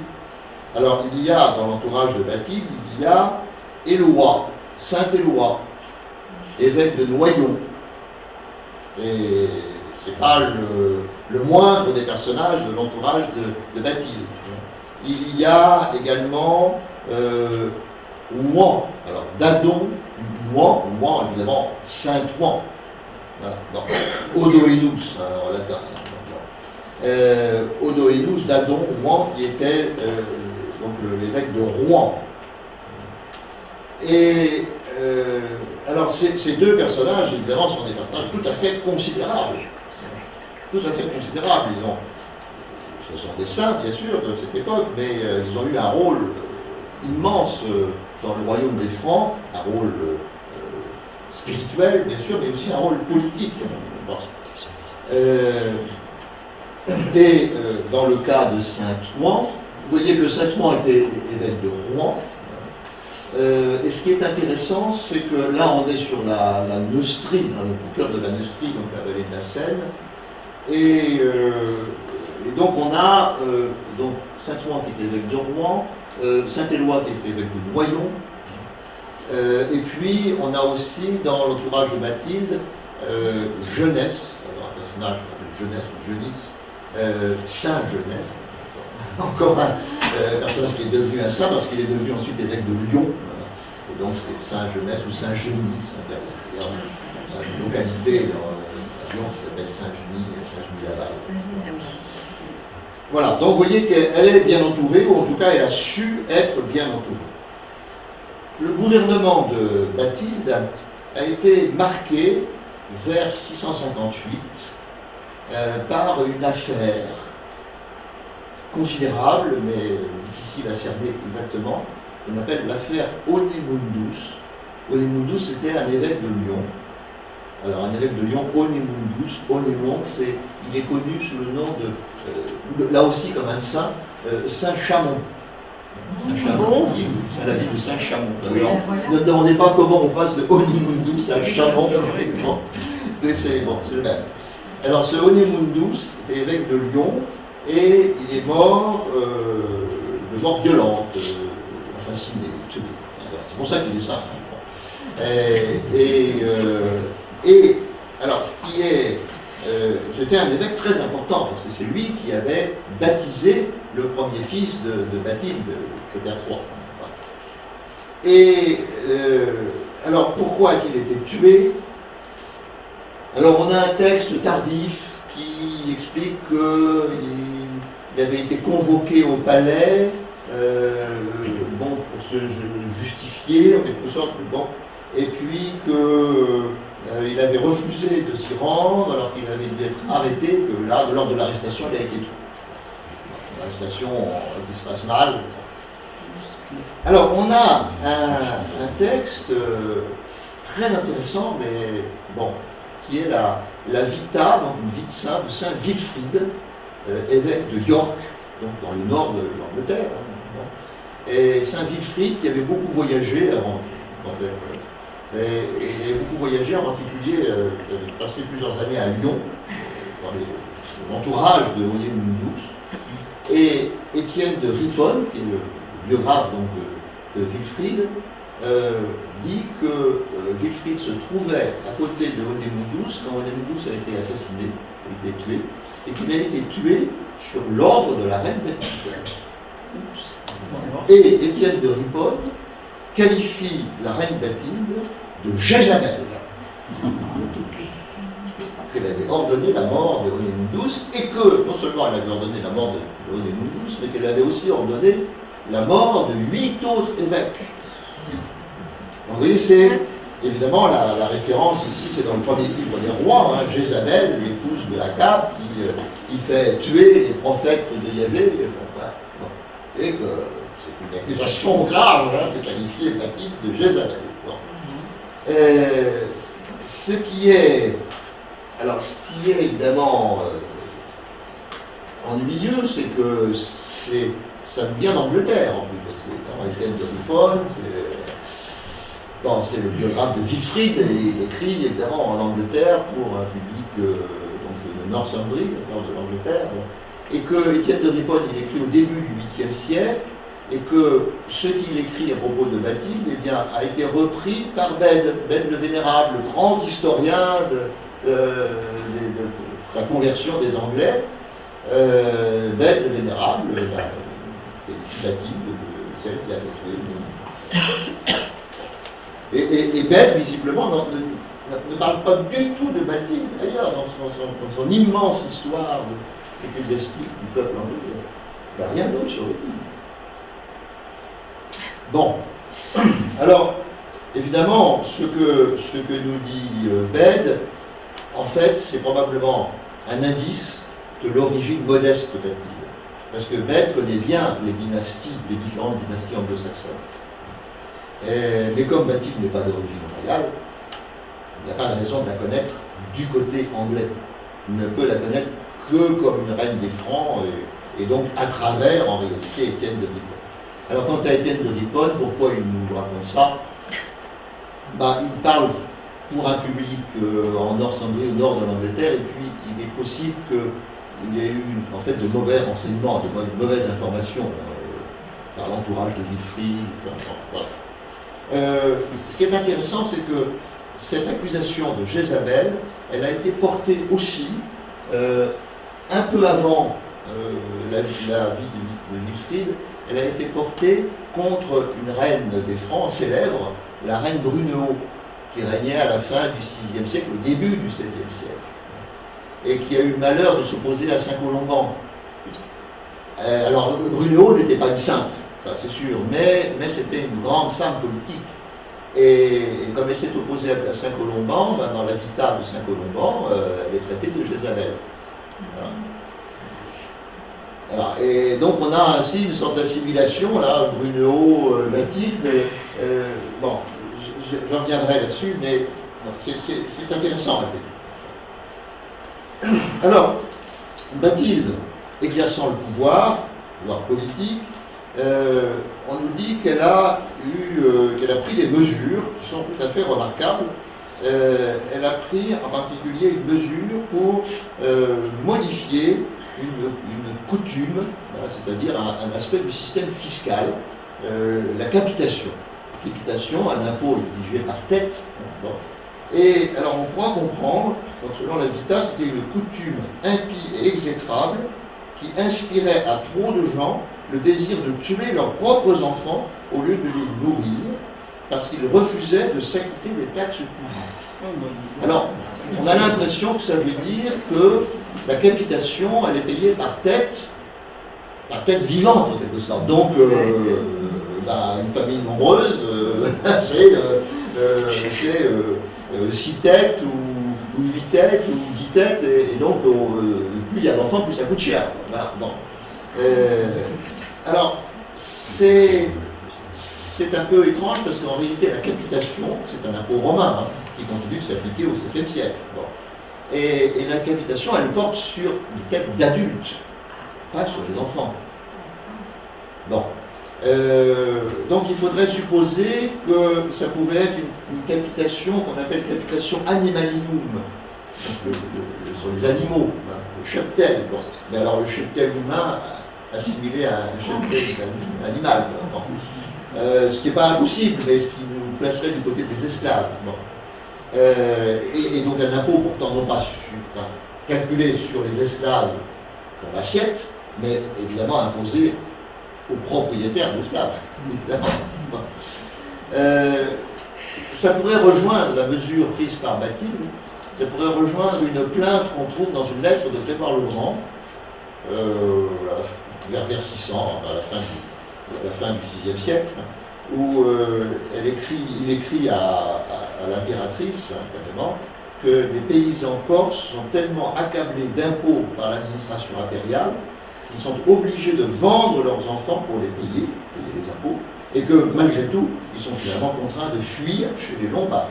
Alors il y a, dans l'entourage de Bathilde, il y a Éloi, Saint Éloi, évêque de Noyon. Et c'est pas le moindre des personnages de l'entourage de Bathilde. Il y a également Ouan, alors Dadon, Ouan évidemment, Saint-Ouan. Voilà. Odoenus en latin. Odoenus Dadon, Ouan, qui était donc l'évêque de Rouen. Et alors ces deux personnages, évidemment, sont des personnages tout à fait considérables. Tout à fait considérables. Ce sont des saints, bien sûr, de cette époque, mais ils ont eu un rôle immense dans le royaume des Francs, un rôle spirituel, bien sûr, mais aussi un rôle politique. Et dans le cas de Saint-Ouen, vous voyez que Saint-Ouen était évêque de Rouen. Et ce qui est intéressant, c'est que là, on est sur la Neustrie, au cœur de la Neustrie, donc la vallée de la Seine. Et donc, on a donc Saint-Ouen qui était évêque de Rouen, Saint-Éloi qui était évêque de Noyon. Et puis, on a aussi, dans l'entourage de Bathilde, Jeunesse, alors un personnage qui s'appelle Jeunesse ou Jeunisse, Saint Jeunesse, encore un personnage qui est devenu un saint parce qu'il est devenu ensuite évêque de Lyon, et donc c'est Saint Jeunesse ou Saint Genis, il y a une localité dans Lyon qui s'appelle Saint-Genis et Saint-Genis-Laval. Voilà, donc vous voyez qu'elle est bien entourée, ou en tout cas elle a su être bien entourée. Le gouvernement de Bathilde a été marqué vers 658 par une affaire considérable, mais difficile à cerner exactement, qu'on appelle l'affaire Onemundus. Onemundus, c'était un évêque de Lyon. Alors, un évêque de Lyon, Onemundus, Onémon, il est connu sous le nom de, là aussi comme un saint, Saint Chamond. Saint-Chamond, c'est la ville de Saint-Chamond. Ne me demandez pas comment on passe de Onemundus à Chamond, mais c'est bon, c'est le même. Alors, ce Onemundus était évêque de Lyon, et il est mort de mort violente, assassiné, tué. C'est pour ça qu'il est saint. Et alors, ce qui est, c'était un évêque très important, parce que c'est lui qui avait baptisé le premier fils de Bathilde, Clotaire III. Et alors, pourquoi a-t-il été tué? Alors, on a un texte tardif qui explique qu'il avait été convoqué au palais, bon, pour se justifier en quelque sorte, bon, et puis qu'il avait refusé de s'y rendre alors qu'il avait dû être arrêté, que là, lors de l'arrestation, il a été tué. L'arrestation qui se passe mal. Alors, on a un texte très intéressant, mais bon, qui est la vita, donc une vie de Saint Wilfrid, évêque de York, donc dans le nord de l'Angleterre. Et Saint Wilfrid qui avait beaucoup voyagé avant et beaucoup voyagé, en particulier passé plusieurs années à Lyon, dans l'entourage de William Mundus. Et Étienne de Ripon, qui est le biographe donc, de Wilfrid, dit que Wilfrid se trouvait à côté de Onemundus quand Onemundus a été assassiné, il a été tué, et qu'il a été tué sur l'ordre de la reine Bathilde. Et Étienne de Ripon qualifie la reine Bathilde de Jézabel, qu'elle avait ordonné la mort de Onemundus, et que non seulement elle avait ordonné la mort de Onemundus, mais qu'elle avait aussi ordonné la mort de 8 autres évêques. Donc, vous voyez, c'est évidemment la référence ici, c'est dans le premier livre des rois, hein, Jézabel, l'épouse de Akab, qui fait tuer les prophètes de Yahvé, voilà. Et que c'est une accusation grave, hein, c'est qualifié Bathilde de Jézabel. Bon. Ce qui est évidemment ennuyeux, c'est que ça vient d'Angleterre en plus, parce que Étienne de Ripon, c'est le biographe de Wilfrid, et il écrit évidemment en Angleterre pour un public donc de Northumbrie, le nord de l'Angleterre, et que Étienne de Ripon il écrit au début du 8e siècle, et que ce qu'il écrit à propos de Bathilde eh bien, a été repris par Bède le Vénérable, le grand historien de la conversion des Anglais. Bède le Vénérable, Bathilde, celle qui avait tué. Et Bède, visiblement, ne parle pas du tout de Bathilde, d'ailleurs, dans son immense histoire ecclésiastique du peuple anglais. Il n'y a rien d'autre sur le livre. Bon, alors, évidemment, ce que nous dit Bède, en fait, c'est probablement un indice de l'origine modeste de Bathilde. Parce que Bède connaît bien les différentes dynasties anglo-saxonnes. Mais comme Bathilde n'est pas d'origine royale, il n'y a pas de raison de la connaître du côté anglais. On ne peut la connaître que comme une reine des Francs, et donc à travers, en réalité, Étienne de Ripon. Alors, quant à Étienne de Ripon, pourquoi il nous raconte ça? Il parle pour un public en Northumbrie, au nord de l'Angleterre, et puis il est possible qu'il y ait eu en fait de mauvais renseignements, de mauvaises informations par l'entourage de Wilfrid. Voilà. Ce qui est intéressant, c'est que cette accusation de Jézabel, elle a été portée aussi un peu avant la vie de Wilfrid. Elle a été portée contre une reine des Francs célèbre, la reine Brunehaut, qui régnait à la fin du VIe siècle, au début du VIIe siècle, et qui a eu le malheur de s'opposer à Saint-Colomban. Alors, Brunehaut n'était pas une sainte, ça c'est sûr, mais c'était une grande femme politique. Et comme elle s'est opposée à Saint-Colomban, dans la vita de Saint-Colomban, elle est traitée de Jézabel. Voilà. Alors, et donc on a ainsi une sorte d'assimilation, là, Brunehaut, Bathilde. Bon, je reviendrai là-dessus, mais bon, c'est intéressant. Alors, Bathilde, exerçant le pouvoir politique, on nous dit qu'elle a pris des mesures qui sont tout à fait remarquables. Elle a pris en particulier une mesure pour modifier une coutume, c'est-à-dire un aspect du système fiscal, la capitation. Capitation, un impôt exigé par tête. Bon. Et alors on pourra comprendre, donc selon la Vita, c'était une coutume impie et exécrable qui inspirait à trop de gens le désir de tuer leurs propres enfants au lieu de les nourrir, parce qu'ils refusaient de s'acquitter des taxes publiques. Alors, on a l'impression que ça veut dire que la capitation, elle est payée par tête vivante en quelque sorte. Donc, une famille nombreuse, c'est 6 têtes ou 8 têtes ou 10 têtes, et donc plus il y a d'enfants, plus ça coûte cher. Voilà, bon. Alors, c'est c'est un peu étrange parce qu'en réalité, la capitation, c'est un impôt romain hein, qui continue de s'appliquer au 7e siècle. Bon. Et la capitation, elle porte sur des têtes d'adultes, pas sur les enfants. Bon. Donc il faudrait supposer que ça pourrait être une capitation qu'on appelle capitation animalinum, donc sur les animaux, hein, le cheptel. Bon. Mais alors le cheptel humain assimilé à un cheptel animal. Bon. Ce qui n'est pas impossible, mais ce qui nous placerait du côté des esclaves. Bon. Et donc un impôt pourtant non pas calculé sur les esclaves dans l'assiette, mais évidemment imposé aux propriétaires d'esclaves, évidemment. Ça pourrait rejoindre la mesure prise par Bathilde, ça pourrait rejoindre une plainte qu'on trouve dans une lettre de Grégoire le Grand, vers 600, à la fin du VIe siècle, où il écrit à l'impératrice, carrément, que les paysans corses sont tellement accablés d'impôts par l'administration impériale qu'ils sont obligés de vendre leurs enfants pour les payer les impôts, et que malgré tout, ils sont finalement contraints de fuir chez les Lombards.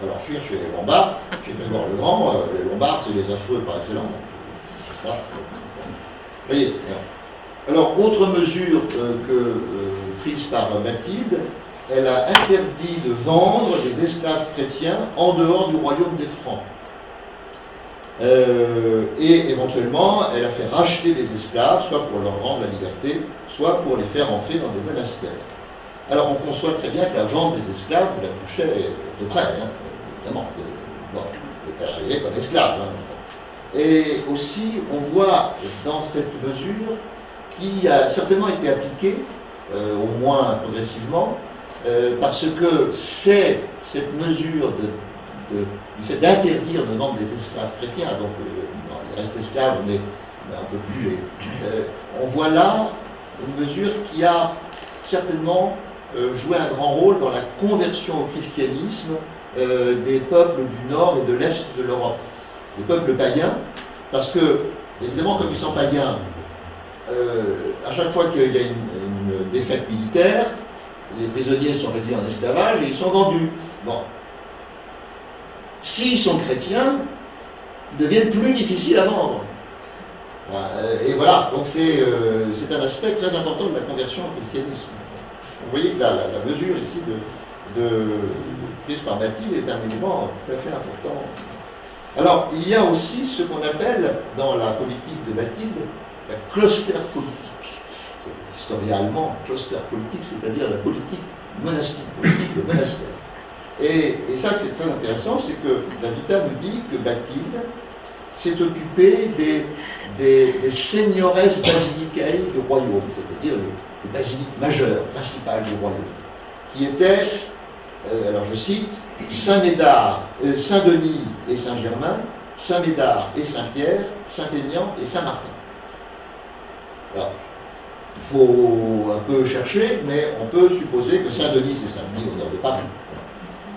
Alors fuir chez les Lombards, chez Grégoire le Grand, les Lombards c'est les affreux par excellence. Voilà. Vous voyez. Alors, autre mesure prise par Bathilde, elle a interdit de vendre des esclaves chrétiens en dehors du royaume des Francs. Et éventuellement, elle a fait racheter des esclaves, soit pour leur rendre la liberté, soit pour les faire entrer dans des monastères. Alors, on conçoit très bien que la vente des esclaves, vous la touchez de près, hein, évidemment. Bon, elle est arrivée comme esclave. Hein. Et aussi, on voit dans cette mesure qui a certainement été appliquée, au moins progressivement, parce que c'est cette mesure du fait d'interdire de vendre des esclaves chrétiens, donc il reste esclaves, mais un peu plus. On voit là une mesure qui a certainement joué un grand rôle dans la conversion au christianisme des peuples du nord et de l'est de l'Europe, des peuples païens, parce que, évidemment, comme ils sont païens, à chaque fois qu'il y a une défaite militaire, les prisonniers sont réduits en esclavage et ils sont vendus. Bon. S'ils sont chrétiens, ils deviennent plus difficiles à vendre. Et voilà, donc c'est un aspect très important de la conversion au christianisme. Vous voyez que la mesure ici prise par Bathilde est un élément tout à fait important. Alors, il y a aussi ce qu'on appelle, dans la politique de Bathilde, la Klosterpolitik. C'est l'historien allemand, Klosterpolitik, c'est-à-dire la politique monastique, politique de monastère. Et ça, c'est très intéressant, c'est que la Vita nous dit que Bathilde s'est occupée des seignoresses basilicales du royaume, c'est-à-dire les basiliques majeures, principales du royaume, qui étaient, alors je cite, Saint-Médard, Saint-Denis et Saint-Germain, Saint-Médard et Saint-Pierre, Saint-Aignan et Saint-Martin. Alors, il faut un peu chercher, mais on peut supposer que Saint-Denis, c'est Saint-Denis au nord de Paris.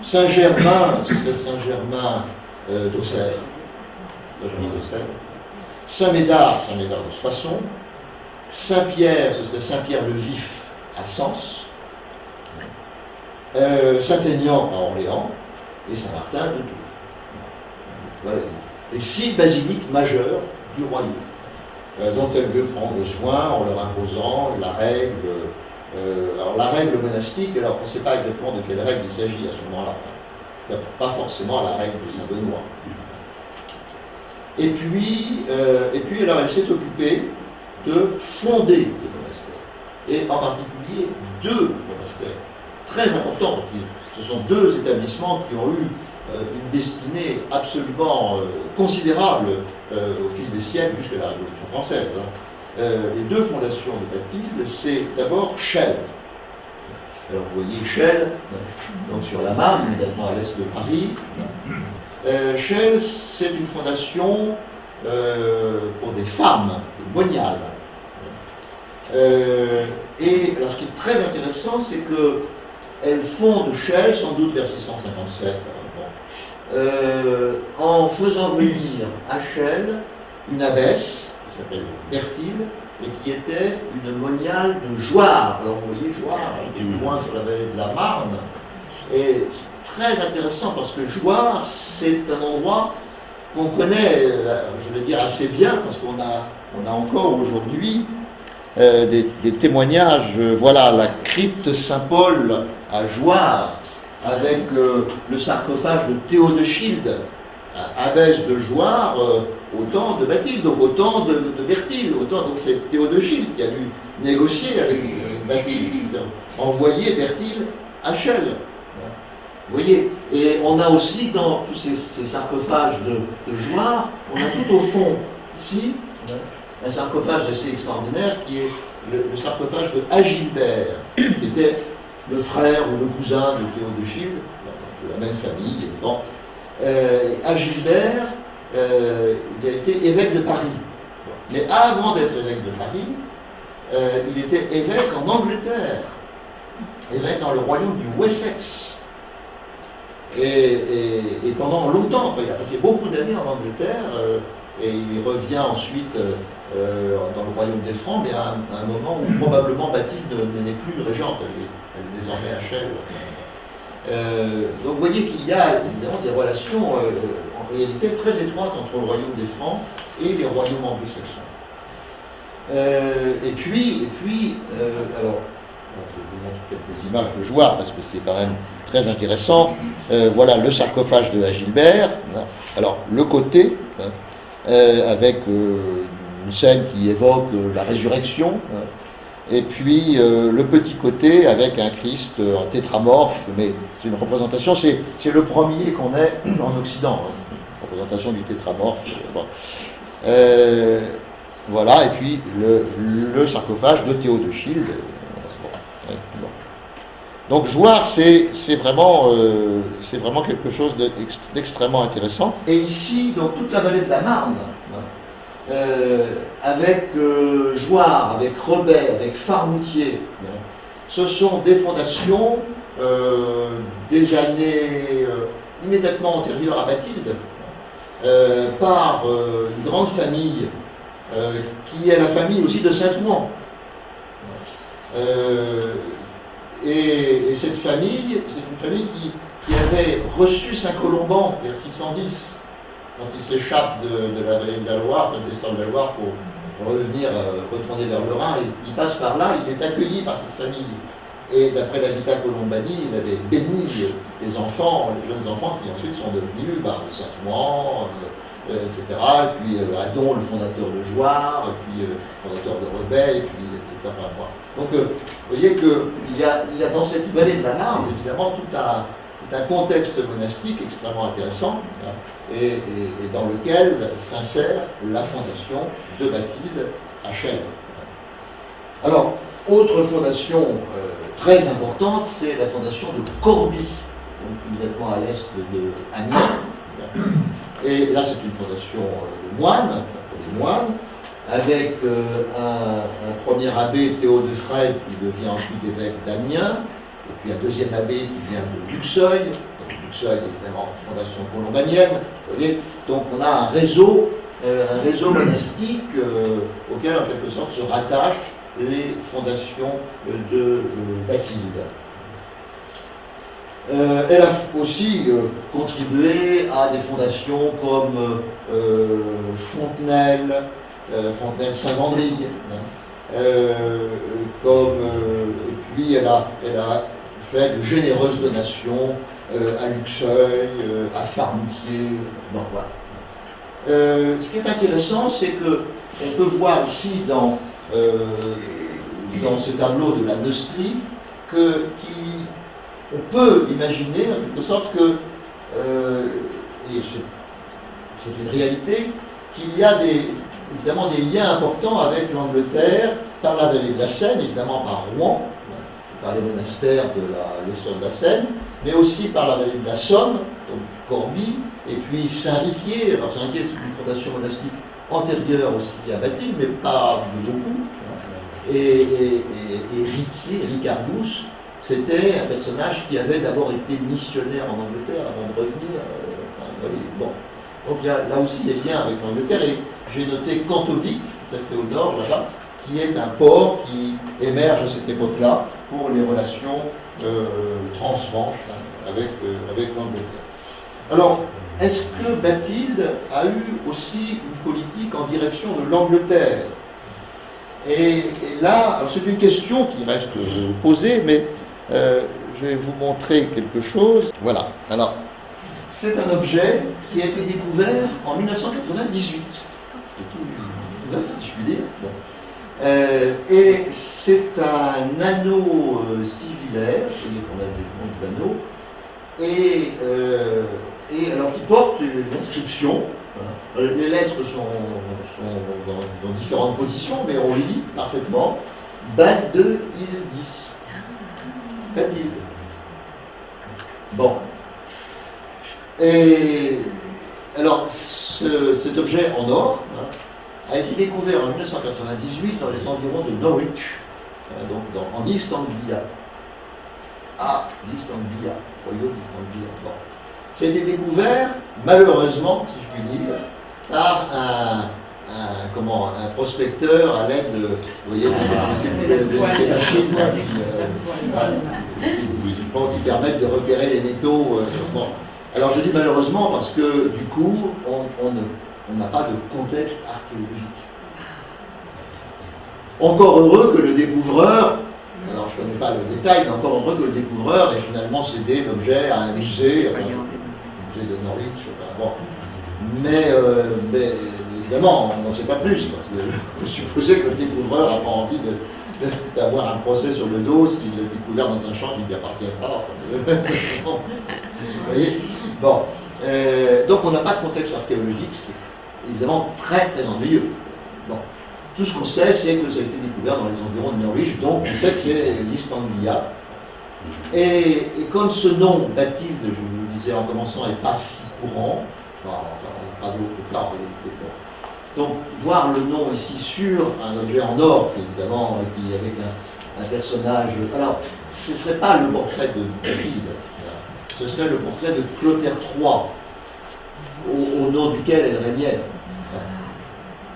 Saint-Germain, ce serait Saint-Germain d'Auxerre. Saint-Médard, Saint-Médard de Soissons. Saint-Pierre, ce serait Saint-Pierre-le-Vif à Sens. Saint-Aignan à Orléans. Et Saint-Martin de Tours. Voilà. Les 6 basiliques majeures du royaume, dont elle veut prendre soin en leur imposant la règle. Alors la règle monastique, alors on ne sait pas exactement de quelle règle il s'agit à ce moment-là. Il n'y a pas forcément la règle de Saint-Benoît. Et puis alors elle s'est occupée de fonder des monastères. Et en particulier 2 monastères très importants. Ce sont 2 établissements qui ont eu une destinée absolument considérable au fil des siècles jusqu'à la Révolution française. Les 2 fondations de Bathilde, c'est d'abord Chelles. Alors vous voyez Chelles, donc sur la Marne, immédiatement à l'est de Paris. Chelles, c'est une fondation pour des femmes, des moniales. Et alors ce qui est très intéressant, c'est qu'elle fonde Chelles, sans doute vers 657, en faisant venir à Chelles une abbesse, qui s'appelle Berthilde, et qui était une moniale de Jouarre. Alors vous voyez Jouarre, qui est plus loin sur la vallée de la Marne, et c'est très intéressant parce que Jouarre, c'est un endroit qu'on connaît, je vais dire assez bien, parce qu'on a encore aujourd'hui des témoignages. Voilà, la crypte Saint-Paul à Jouarre, avec le sarcophage de Théo de Childe, abbesse de Jouarre, au temps de Bathilde, donc au temps de Berthilde, donc c'est Théo de Childe qui a dû négocier avec Bathilde, envoyer Berthilde à Chelles. Vous voyez, et on a aussi dans tous ces sarcophages de Jouarre, on a tout au fond, ici, un sarcophage assez extraordinaire qui est le sarcophage de Agilbert, qui était le frère ou le cousin de Théo de Childe, de la même famille. Bon. Agilbert, il a été évêque de Paris. Mais avant d'être évêque de Paris, il était évêque en Angleterre, évêque dans le royaume du Wessex. Et pendant longtemps, enfin, il a passé beaucoup d'années en Angleterre, et il revient ensuite dans le royaume des Francs, mais à un moment où probablement Bathilde n'est plus régente, elle est désormais à Chelles. Donc vous voyez qu'il y a évidemment des relations en réalité très étroites entre le royaume des Francs et les royaumes anglo-saxons. Et puis alors, je vous montre quelques images de Jouarre parce que c'est quand même très intéressant. Voilà le sarcophage de Agilbert. Alors le côté, avec une scène qui évoque la résurrection. Et puis le petit côté avec un Christ en tétramorphe, mais c'est une représentation, c'est le premier qu'on ait en Occident, représentation du tétramorphe. Voilà, et puis le sarcophage de Théo de Childe. Bon. Donc Jouarre, c'est vraiment quelque chose d'extrêmement intéressant. Et ici, dans toute la vallée de la Marne, avec Jouarre, avec Rebais, avec Farmoutier, ce sont des fondations des années immédiatement antérieures à Bathilde, par une grande famille qui est la famille aussi de Saint-Ouen. Et cette famille, c'est une famille qui avait reçu Saint-Colomban vers 610, quand il s'échappe de la vallée de la Loire, de l'histoire de la Loire, pour retourner vers le Rhin, et il passe par là, il est accueilli par cette famille. Et d'après la Vita Colombani, il avait béni les enfants, les jeunes enfants qui ensuite sont devenus Saint-Ouen, etc. Et puis Adon, le fondateur de Jouarre, et puis le fondateur de Rebais, et puis etc. Donc vous voyez qu'il y a dans cette vallée de la Marne, évidemment, tout un contexte monastique extrêmement intéressant, et dans lequel s'insère la fondation de Bathilde à Chelles. Alors, autre fondation très importante, c'est la fondation de Corbie, donc immédiatement à l'est de Amiens. Et là, c'est une fondation de moines, pour les moines, avec un premier abbé, Théo de Fred, qui devient ensuite évêque d'Amiens, et puis un deuxième abbé qui vient de Luxeuil. Donc Luxeuil, évidemment, fondation colombanienne. Vous voyez, donc on a un réseau monastique auquel, en quelque sorte, se rattachent les fondations de Bathilde. Elle a aussi contribué à des fondations comme Fontenelle Saint-Vendry, et puis elle a fait de généreuses donations à Luxeuil, à Farmoutier. Bon, voilà. Ce qui est intéressant, c'est que on peut voir ici dans ce tableau de la Neustrie on peut imaginer en quelque sorte que, et c'est une réalité, qu'il y a évidemment des liens importants avec l'Angleterre par la vallée de la Seine, évidemment par Rouen, par les monastères de l'histoire de la Seine, mais aussi par la vallée de la Somme, donc Corbie, et puis Saint-Riquier. Alors Saint-Riquier, c'est une fondation monastique antérieure aussi à Bathilde, mais pas de beaucoup. Et Riquier, Ricardus, c'était un personnage qui avait d'abord été missionnaire en Angleterre avant de revenir. Bon. Donc il y a là aussi des liens avec l'Angleterre, et j'ai noté Cantovic, tout à fait au nord, là-bas, qui est un port qui émerge à cette époque-là pour les relations transmanches avec l'Angleterre. Alors, est-ce que Bathilde a eu aussi une politique en direction de l'Angleterre? Et là, c'est une question qui reste posée, mais je vais vous montrer quelque chose. Voilà. Alors, c'est un objet qui a été découvert en 1998. C'est tout neuf, si je puis dire. Bon. Et c'est un anneau sigillaire, c'est-à-dire qu'on a des noms d'anneaux, et alors qui porte une inscription. Voilà. Les lettres sont dans différentes positions, mais on lit parfaitement Bald il 10. Bathilde. Bon. Et alors, cet objet en or a été découvert en 1998 dans les environs de Norwich, donc en East Anglia. Ah, l'East Anglia, royaume d'East Anglia. Bon. Ça a été découvert, malheureusement, si je puis dire, par un prospecteur à l'aide de, vous voyez, ces machines qui permettent de repérer les métaux. Bon. Alors je dis malheureusement parce que du coup, on n'a pas de contexte archéologique. Encore heureux que le découvreur, alors je ne connais pas le détail, mais encore heureux que le découvreur ait finalement cédé l'objet à un musée, enfin, le musée de Norwich, enfin, bon. Mais évidemment, on n'en sait pas plus, parce que je supposais que le découvreur n'a pas envie d'avoir un procès sur le dos s'il l'a découvert dans un champ qui ne lui appartient pas. Enfin, vous voyez? Bon. Donc on n'a pas de contexte archéologique, ce qui est évidemment très très ennuyeux. Bon. Tout ce qu'on sait, c'est que ça a été découvert dans les environs de Norwich, donc on sait que c'est l'East Anglia. Et comme ce nom, Bathilde, je vous le disais en commençant, n'est pas si courant, enfin, on n'a pas d'autre cas en réalité. Donc, voir le nom ici sur un objet en or, évidemment, qui avec un personnage. Alors, ce ne serait pas le portrait de Bathilde, ce serait le portrait de Clotaire III, au nom duquel elle régnait.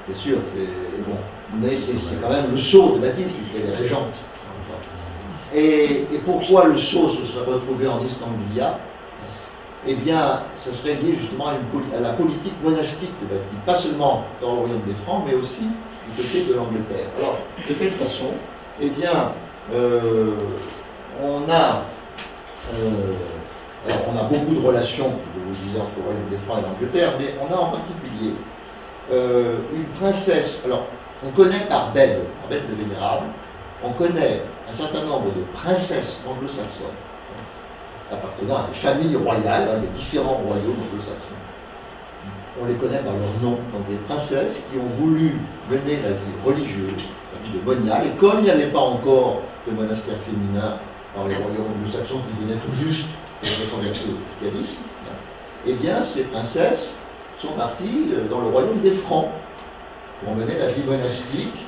C'est sûr, c'est bon. Mais c'est quand même le sceau de Bathilde qui est régente. Et pourquoi le sceau se serait retrouvé en East Anglia? Eh bien, ça serait lié justement à la politique monastique de Bathilde, pas seulement dans le royaume des Francs, mais aussi du côté de l'Angleterre. Alors, de quelle façon? Eh bien, on a beaucoup de relations, je vous disais, entre le royaume des Francs et l'Angleterre, mais on a en particulier une princesse. Alors, on connaît par Bède le Vénérable, on connaît un certain nombre de princesses anglo-saxonnes appartenant à des familles royales, des différents royaumes anglo-saxons. On les connaît par leur nom, donc des princesses qui ont voulu mener la vie religieuse, la vie de moniale, et comme il n'y avait pas encore de monastère féminin dans les royaumes anglo-saxons qui venaient tout juste de se convertir au christianisme, eh bien ces princesses sont parties dans le royaume des Francs pour mener la vie monastique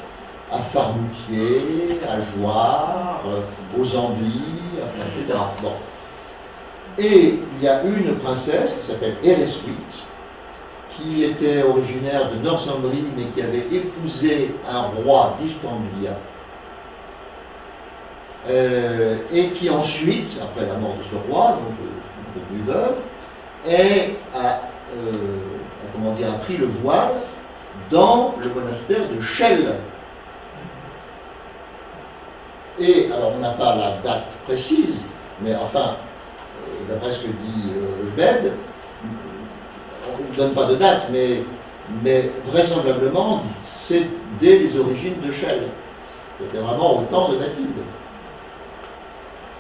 à Farmoutier, à Jouarre, aux Anglys, etc. Bon. Et il y a une princesse qui s'appelle Ereswit, qui était originaire de Northumbrie, mais qui avait épousé un roi d'East Anglia, et qui ensuite, après la mort de ce roi, donc devenue veuve, a pris le voile dans le monastère de Chelles. Et alors on n'a pas la date précise, mais enfin, d'après ce que dit Bède, on ne donne pas de date, mais vraisemblablement, c'est dès les origines de Chelles. C'était vraiment au temps de Bathilde.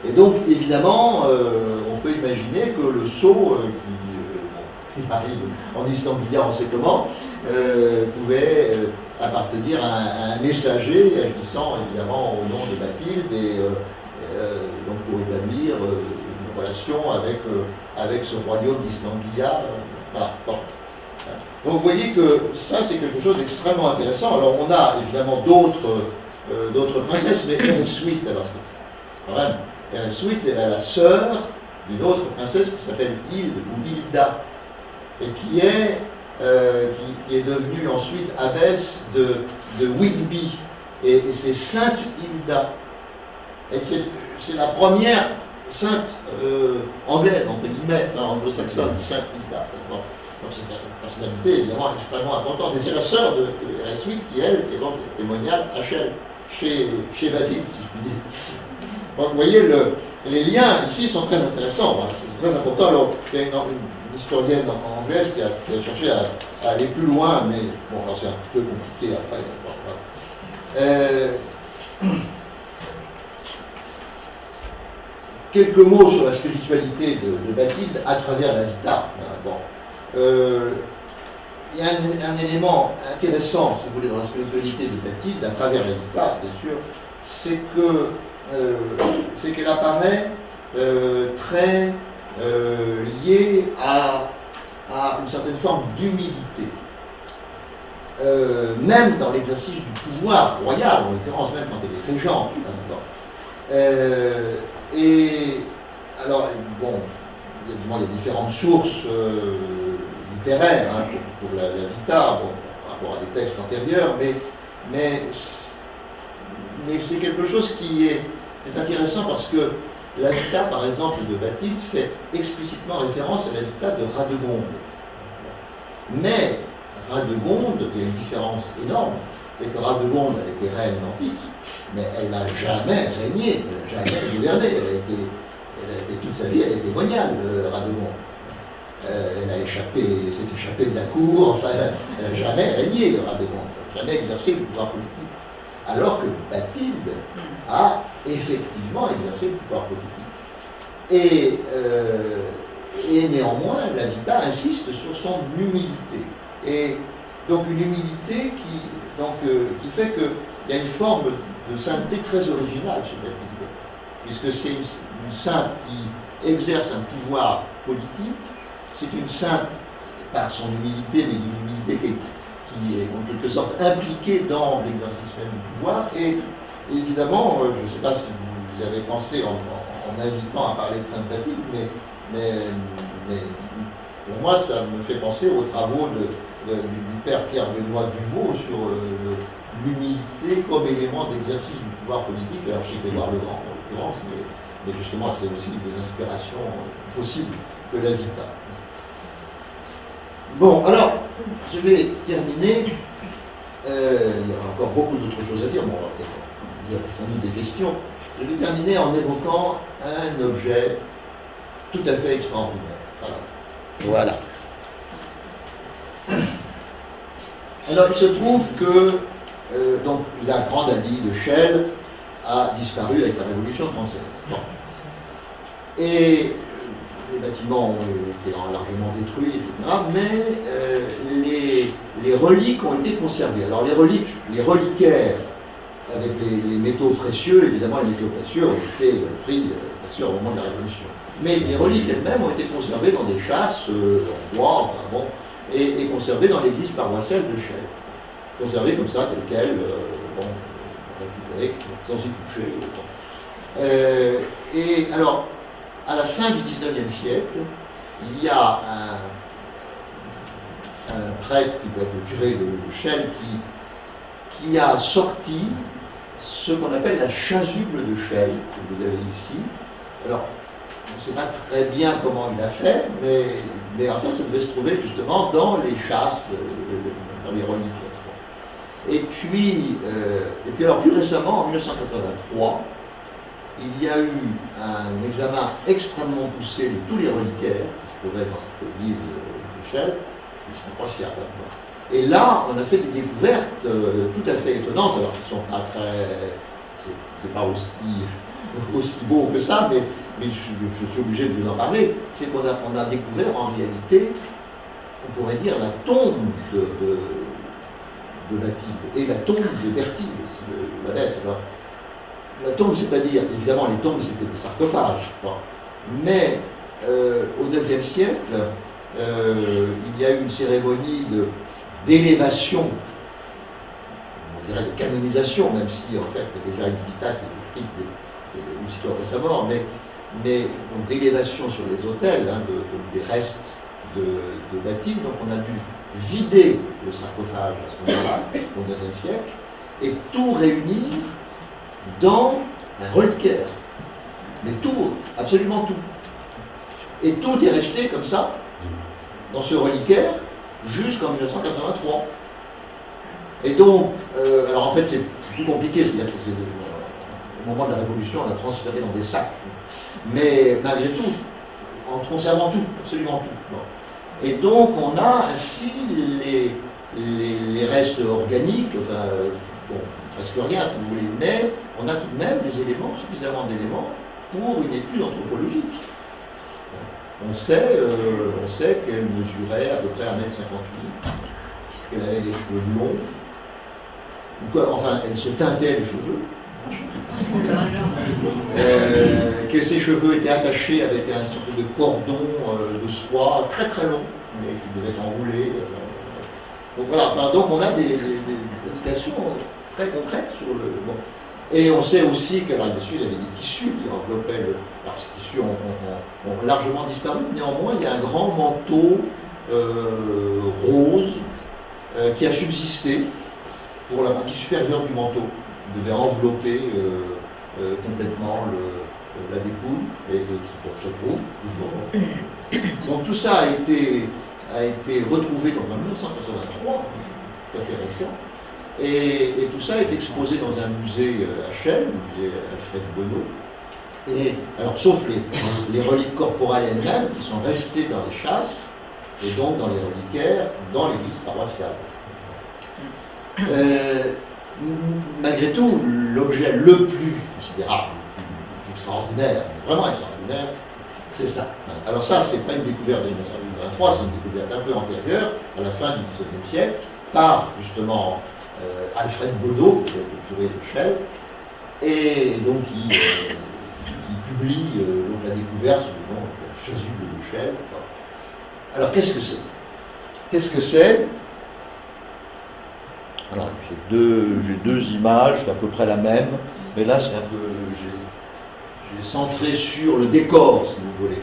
Et donc, évidemment, on peut imaginer que le sceau qui arrive en East Anglia, on sait comment, pouvait appartenir à un messager agissant évidemment au nom de Bathilde et donc pour établir une relation avec ce royaume d'East Anglia. Voilà. Bon. Donc vous voyez que ça c'est quelque chose d'extrêmement intéressant. Alors on a évidemment d'autres princesses, mais Ereswit, alors quand même, Ereswit est la sœur d'une autre princesse qui s'appelle Hilde ou Hilda, et qui est devenue ensuite abbesse de Whitby, et c'est Sainte Hilda. Et c'est la première sainte anglaise, entre guillemets, anglo-saxonne, Sainte Hilda. Donc c'est une personnalité évidemment extrêmement importante. Et c'est la sœur de Erasmus qui, elle, est donc témoignale à Chelles, chez Bathilde, si je puis dire. Donc vous voyez, les liens ici sont très intéressants, hein. C'est très important. Alors, il y a une historienne anglaise qui a cherché à aller plus loin, mais bon, alors c'est un peu compliqué après. Quelques mots sur la spiritualité de Bathilde à travers la Vita. Bon. Il y a un élément intéressant, si vous voulez, dans la spiritualité de Bathilde, à travers la Vita, bien sûr, c'est qu'elle apparaît très liée à une certaine forme d'humilité. Même dans l'exercice du pouvoir royal, en l'occurrence, même quand elle est régente. Et alors, bon, il y a différentes sources littéraires hein, pour la Vita, bon, par rapport à des textes antérieurs, mais c'est quelque chose qui est intéressant parce que la Vita, par exemple, de Bathilde fait explicitement référence à la Vita de Radegonde. Mais Radegonde, il y a une différence énorme, c'est que Radegonde a été reine antique, mais elle n'a jamais régné, elle n'a jamais gouverné, elle a été toute sa vie, elle a été moniale, Radegonde. Elle s'est échappée de la cour, enfin, elle n'a jamais régné, Radegonde, elle n'a jamais exercé le pouvoir politique. Alors que Bathilde a effectivement exercé le pouvoir politique. Et néanmoins, la Vita insiste sur son humilité. Et donc une humilité qui fait qu'il y a une forme de sainteté très originale chez Bathilde, puisque c'est une sainte qui exerce un pouvoir politique, c'est une sainte par son humilité, mais d'une humilité qui est en quelque sorte impliquée dans l'exercice même du pouvoir. Et évidemment, je ne sais pas si vous y avez pensé en invitant à parler de Sainte Bathilde, mais pour moi, ça me fait penser aux travaux du père Pierre-Benoît Duvaux sur l'humilité comme élément d'exercice du pouvoir politique, alors chez Édouard le Grand en l'occurrence, mais justement c'est aussi des inspirations possibles que la Vita. Bon, alors, je vais terminer, il y aura encore beaucoup d'autres choses à dire, mais on va peut-être dire sans doute des questions. Je vais terminer en évoquant un objet tout à fait extraordinaire. Voilà. Alors il se trouve que donc, la grande abbaye de Chelles a disparu avec la Révolution française. Bon. Et les bâtiments ont été largement détruits, etc. Mais les reliques ont été conservées. Alors les reliquaires avec les métaux précieux, évidemment les métaux précieux ont été pris bien sûr au moment de la Révolution. Mais les reliques elles-mêmes ont été conservées dans des chasses en bois, enfin bon, et conservées dans l'église paroissiale de Chelles. Conservées comme ça, telles quelles, bon, récupérées, sans y toucher. Et alors, à la fin du XIXe siècle, il y a un prêtre qui doit être le curé de Chelles qui a sorti ce qu'on appelle la chasuble de Chelles, que vous avez ici. Alors, on ne sait pas très bien comment il a fait, mais en fait, ça devait se trouver justement dans les chasses, dans les reliques. Et puis alors, plus récemment, en 1983, il y a eu un examen extrêmement poussé de tous les reliquaires qui se trouvaient dans cette église de Chelles, qui sont croisières. Et là, on a fait des découvertes tout à fait étonnantes, alors qui ne sont pas très... c'est pas aussi beau que ça, mais je suis obligé de vous en parler. C'est qu'on a découvert en réalité, on pourrait dire, la tombe de Bathilde et la tombe de Bertille, la laisse. La tombe, c'est-à-dire, évidemment, les tombes, c'était des sarcophages. Bon. Mais au IXe siècle, il y a eu une cérémonie d'élévation, on dirait de canonisation, même si en fait il y a déjà une vita qui est écrite aussitôt après sa mort, mais donc d'élévation sur les autels, hein, des restes de Bathilde. Donc on a dû vider le sarcophage à ce moment-là, au IXe siècle, et tout réunir dans un reliquaire. Mais tout, absolument tout. Et tout est resté comme ça, dans ce reliquaire, jusqu'en 1983. Et donc, alors en fait c'est plus compliqué, c'est-à-dire que au moment de la Révolution, on a transféré dans des sacs. Mais malgré tout, en conservant tout, absolument tout. Bon. Et donc on a ainsi les restes organiques, enfin, bon, presque rien si vous voulez, mais on a tout de même des éléments, suffisamment d'éléments pour une étude anthropologique. On sait qu'elle mesurait à peu près 1,58 m, qu'elle avait des cheveux longs, enfin elle se teintait les cheveux, que ses cheveux étaient attachés avec un sorte de cordon de soie très très long, mais qui devait être enroulé. Donc voilà, enfin, donc on a des indications très concrètes sur le... Bon. Et on sait aussi que là-dessus, il y avait des tissus qui enveloppaient le... Alors ces tissus ont largement disparu, néanmoins il y a un grand manteau rose qui a subsisté pour la partie supérieure du manteau. Il devait envelopper complètement la dépouille et qui se trouve. Donc tout ça a été retrouvé en 1983, c'est intéressant. Et tout ça est exposé dans un musée à Chelles, le musée Alfred Bonneau. Et, alors, sauf les reliques corporelles elles-mêmes qui sont restées dans les chasses, et donc dans les reliquaires, dans l'église paroissiale. Malgré tout, l'objet le plus considérable, le plus extraordinaire, vraiment extraordinaire, c'est ça. Alors ça, c'est pas une découverte de 1983, c'est une découverte un peu antérieure, à la fin du XIXe siècle, par justement Alfred Bonneau, qui est le curé de Chelles, et donc qui publie donc la découverte sous le nom de Chasuble de Chelles. Alors qu'est-ce que c'est? Qu'est-ce que c'est? Alors j'ai deux images, c'est à peu près la même, mais là c'est un peu, j'ai centré sur le décor, si vous voulez.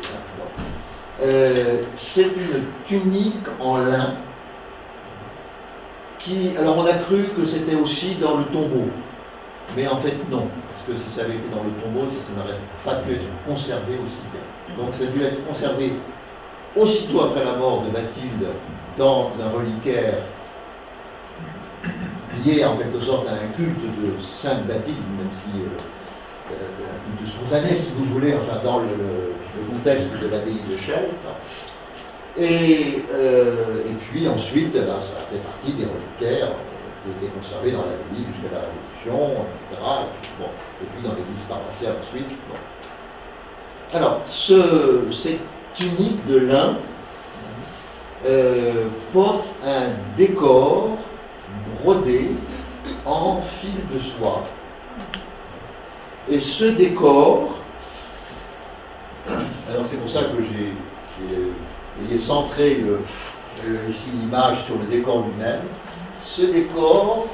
C'est une tunique en lin qui, alors on a cru que c'était aussi dans le tombeau, mais en fait non, parce que si ça avait été dans le tombeau, ça n'aurait pas pu être conservé aussi bien. Donc ça a dû être conservé aussitôt après la mort de Bathilde dans un reliquaire lié en quelque sorte à un culte de Sainte Bathilde, même si un culte spontané, si vous voulez, enfin dans le contexte de l'abbaye de Chelles. Et puis ensuite, ça a fait partie des reliquaires qui étaient conservés dans l'abbaye jusqu'à la Révolution, etc. Et puis dans l'église paroissiale ensuite. Bon. Alors, cette tunique de lin porte un décor brodé en fil de soie. Et ce décor, alors c'est pour ça que j'ai centré ici l'image sur le décor lui-même. Ce décor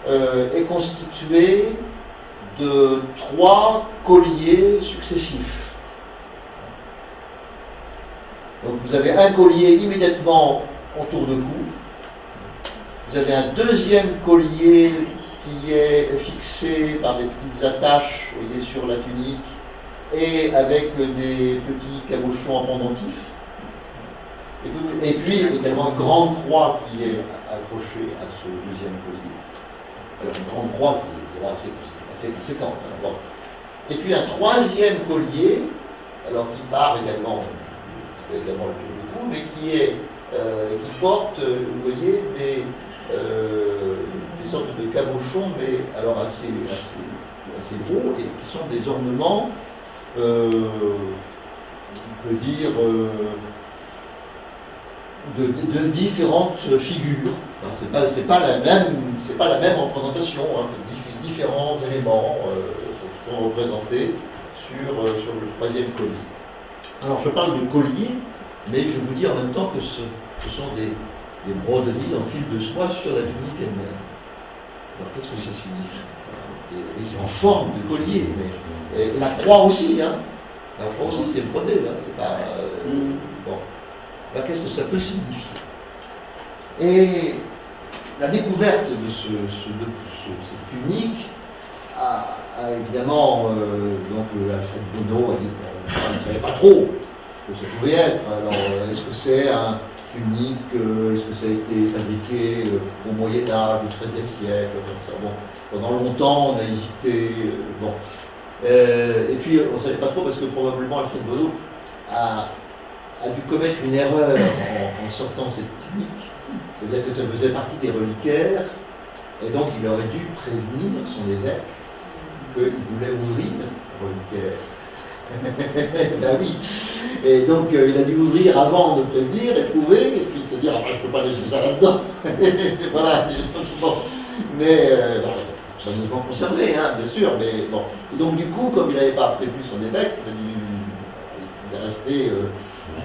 est constitué de 3 colliers successifs. Donc vous avez un collier immédiatement autour de cou. Vous avez un deuxième collier qui est fixé par des petites attaches, vous voyez, sur la tunique, et avec des petits cabochons en pendentif. Et puis également une grande croix qui est accrochée à ce deuxième collier. Alors une grande croix qui est assez conséquente. Alors, et puis un troisième collier, alors qui part également le tour du cou, mais qui porte, vous voyez, des sortes de cabochons, mais alors assez gros, et qui sont des ornements, on peut dire, de différentes figures. C'est pas la même représentation, hein, c'est différents éléments qui sont représentés sur le troisième collier. Alors je parle de collier, mais je vous dis en même temps que ce sont des broderies en fil de soie sur la tunique elle-même. Alors qu'est-ce que ça signifie? C'est en forme de collier, mais la croix aussi, hein. La croix aussi c'est brodé, hein. C'est pas bon. Alors qu'est-ce que ça peut signifier? Et la découverte de cette tunique a évidemment, donc Alfred Bonneau a dit qu'on ne savait pas trop ce que ça pouvait être. Alors, est-ce que c'est un tunique, est-ce que ça a été fabriqué au Moyen-Âge, au XIIIe siècle, comme ça. Bon, pendant longtemps, on a hésité. Bon. Et puis, on ne savait pas trop parce que probablement Alfred Bonneau a dû commettre une erreur en sortant cette tunique. C'est-à-dire que ça faisait partie des reliquaires, et donc il aurait dû prévenir son évêque qu'il voulait ouvrir le reliquaire. Ben oui. Et donc il a dû ouvrir avant de prévenir et trouver, et puis se dire, ah, je ne peux pas laisser ça là-dedans. Voilà. Bon. Mais soigneusement conservé, hein, bien sûr. Mais bon. Et donc du coup, comme il n'avait pas prévenu son évêque, il est resté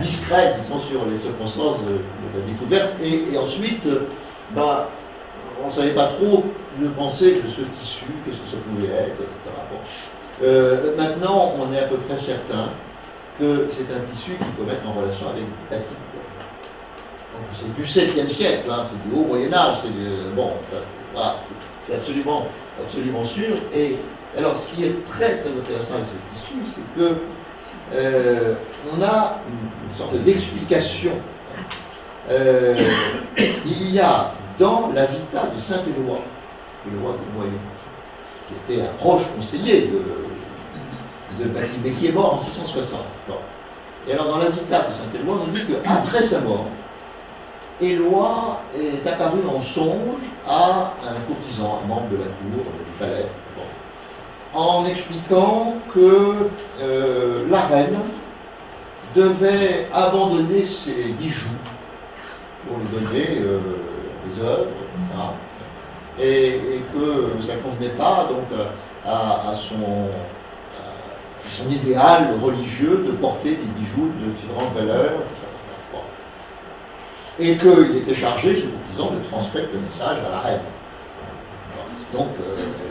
discret, disons, sur les circonstances de la découverte. Et ensuite, on ne savait pas trop le penser de ce tissu, qu'est-ce que ça pouvait être, etc. Bon. Maintenant, on est à peu près certain que c'est un tissu qu'il faut mettre en relation avec du batik. Donc c'est du 7e siècle, hein, c'est du haut Moyen-Âge, voilà, c'est absolument sûr. Et alors, ce qui est très très intéressant avec ce tissu, c'est que on a une sorte d'explication. Il y a dans la vita de Saint-Éloi, le roi de Noyon, qui était un proche conseiller de Bathilde, mais qui est mort en 660. Bon. Et alors dans la vita de Saint-Éloi, on dit qu'après sa mort, Éloi est apparu en songe à un courtisan, un membre de la cour, du palais, en expliquant que la reine devait abandonner ses bijoux pour lui donner des œuvres, hein, et que ça ne convenait pas donc à son idéal religieux de porter des bijoux de si grande valeur, et qu'il était chargé, ce courtisan, de transmettre le message à la reine. Donc,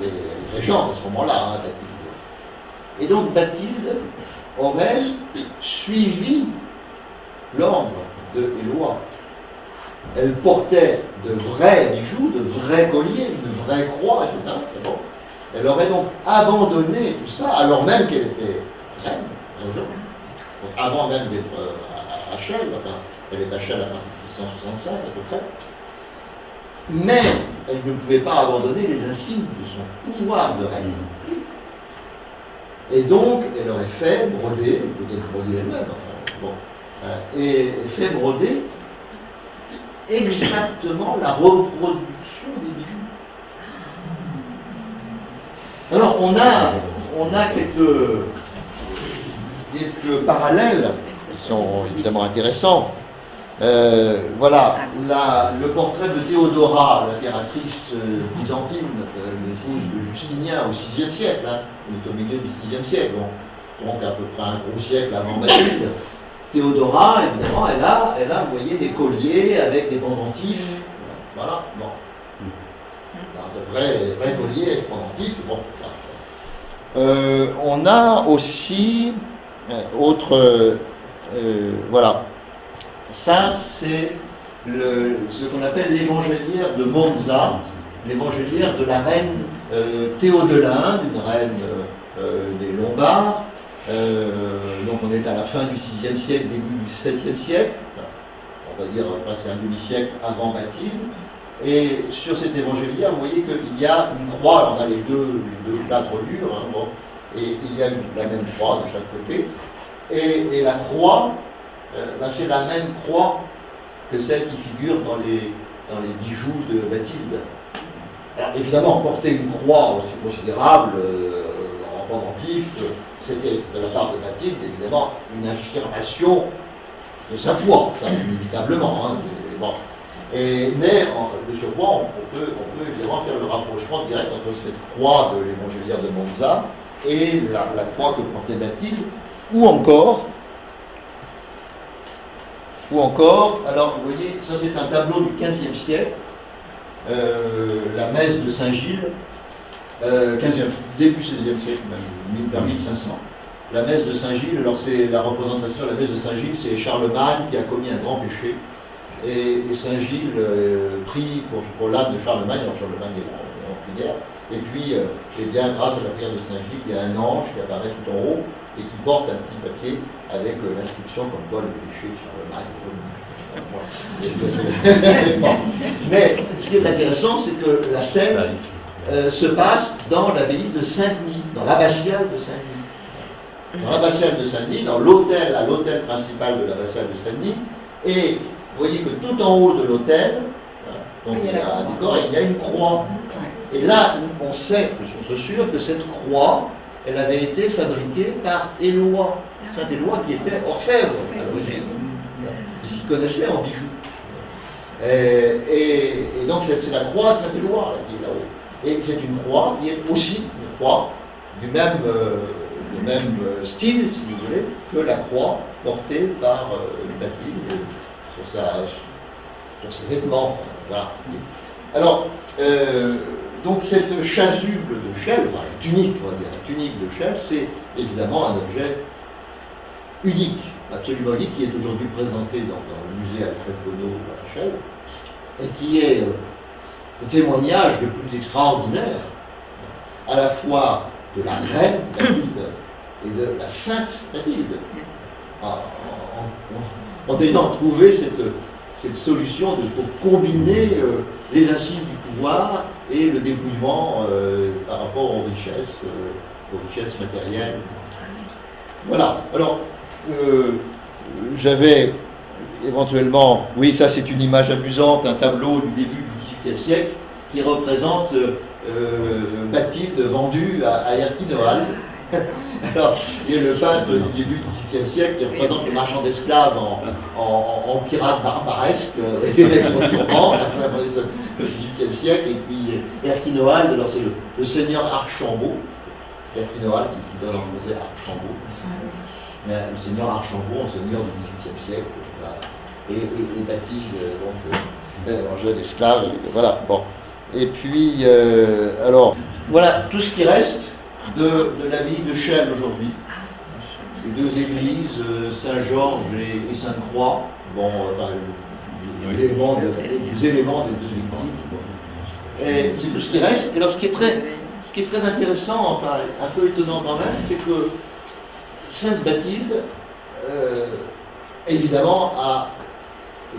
elle est régente à ce moment-là, hein, Bathilde. Et donc, Bathilde aurait suivi l'ordre de Éloi. Elle portait de vrais bijoux, de vrais colliers, une vraie croix, etc. Bon. Elle aurait donc abandonné tout ça, alors même qu'elle était reine, donc, avant même d'être à Chelles, enfin, elle est à Chelles à partir de 665 à peu près. Mais elle ne pouvait pas abandonner les insignes de son pouvoir de reine. Et donc, elle aurait fait broder, peut-être broder elle-même, enfin, bon, et fait broder exactement la reproduction des bijoux. Alors, on a quelques parallèles qui sont évidemment intéressants. Voilà, le portrait de Théodora, l'impératrice byzantine, l'épouse de Justinien au VIe siècle, hein, on est au milieu du VIe siècle, donc à peu près un gros siècle avant Bathilde. Théodora, évidemment, elle a, vous voyez, des colliers avec des pendentifs, voilà, bon. De vrais colliers avec pendentifs, bon. On a aussi voilà. Ça, c'est ce qu'on appelle l'évangéliaire de Monza, l'évangéliaire de la reine Théodelinde, une reine des Lombards. Donc on est à la fin du VIe siècle, début du VIIe siècle, on va dire presque un demi-siècle avant Bathilde. Et sur cet évangéliaire, vous voyez qu'il y a une croix, alors on a les deux reliures, hein, bon, et il y a la même croix de chaque côté. Et la croix, c'est la même croix que celle qui figure dans les bijoux de Bathilde. Alors évidemment, porter une croix aussi considérable en pendentif, c'était de la part de Bathilde évidemment une affirmation de sa foi, ça, inévitablement. Hein, bon. Mais de surcroît, on peut évidemment faire le rapprochement direct entre cette croix de l'évangéliaire de Monza et la croix que portait Bathilde, ou encore, alors vous voyez, ça c'est un tableau du XVe siècle, la messe de Saint-Gilles, début XVIe siècle, même, vers 1500. La messe de Saint-Gilles, alors c'est la représentation de la messe de Saint-Gilles, c'est Charlemagne qui a commis un grand péché, et Saint-Gilles prie pour l'âme de Charlemagne. Alors Charlemagne est en prière. Et puis, eh bien, grâce à la prière de Saint-Gilles, il y a un ange qui apparaît tout en haut et qui porte un petit papier avec l'inscription comme quoi le péché de Charlemagne est bon. Mais ce qui est intéressant, c'est que la scène se passe dans l'abbaye de Saint-Denis, dans l'abbatiale de Saint-Denis. Dans l'abbatiale de Saint-Denis, à l'autel principal de l'abbatiale de Saint-Denis, et vous voyez que tout en haut de l'autel, donc il y a un décor, il y a une croix. Et là, on sait, je suis sûr, que cette croix, elle avait été fabriquée par Éloi, Saint Éloi, qui était orfèvre à l'origine. Il s'y connaissait en bijoux. Et donc c'est la croix de Saint Éloi qui est là-haut. Et c'est une croix qui est aussi une croix du même style, si vous voulez, que la croix portée par Bathilde sur ses vêtements. Voilà. Alors, donc cette chasuble de Chelles, enfin la tunique, on va dire, la tunique de Chelles, c'est évidemment un objet unique, absolument unique, qui est aujourd'hui présenté dans le musée Alfred Bonneau à Chelles, et qui est le témoignage le plus extraordinaire, à la fois de la reine Bathilde et de la sainte Bathilde, en ayant trouvé cette solution pour combiner les insignes du pouvoir et le dépouillement par rapport aux richesses matérielles. Voilà. Alors, j'avais éventuellement, oui, ça c'est une image amusante, un tableau du début du XVIIIe siècle qui représente Bathilde vendue à Erquinoal. Alors, il y a le peintre du début du XVIIIe siècle qui représente le marchand d'esclaves en pirate barbaresque, avec son turban, le XVIIIe siècle, et puis Erquinoal, alors c'est le seigneur Archambault, Erquinoal qui donne en français Archambault, le seigneur Archambault, un seigneur du XVIIIe siècle, voilà. Et Bathilde, donc, un jeune esclave, voilà, bon. Et puis, alors, voilà tout ce qui reste de l'abbaye de Chelles aujourd'hui. Les deux églises, Saint-Georges et Sainte-Croix, bon, enfin, les éléments des deux églises. Et c'est tout ce qui reste. Et alors, ce qui est très intéressant, enfin, un peu étonnant quand même, c'est que Sainte Bathilde, évidemment, a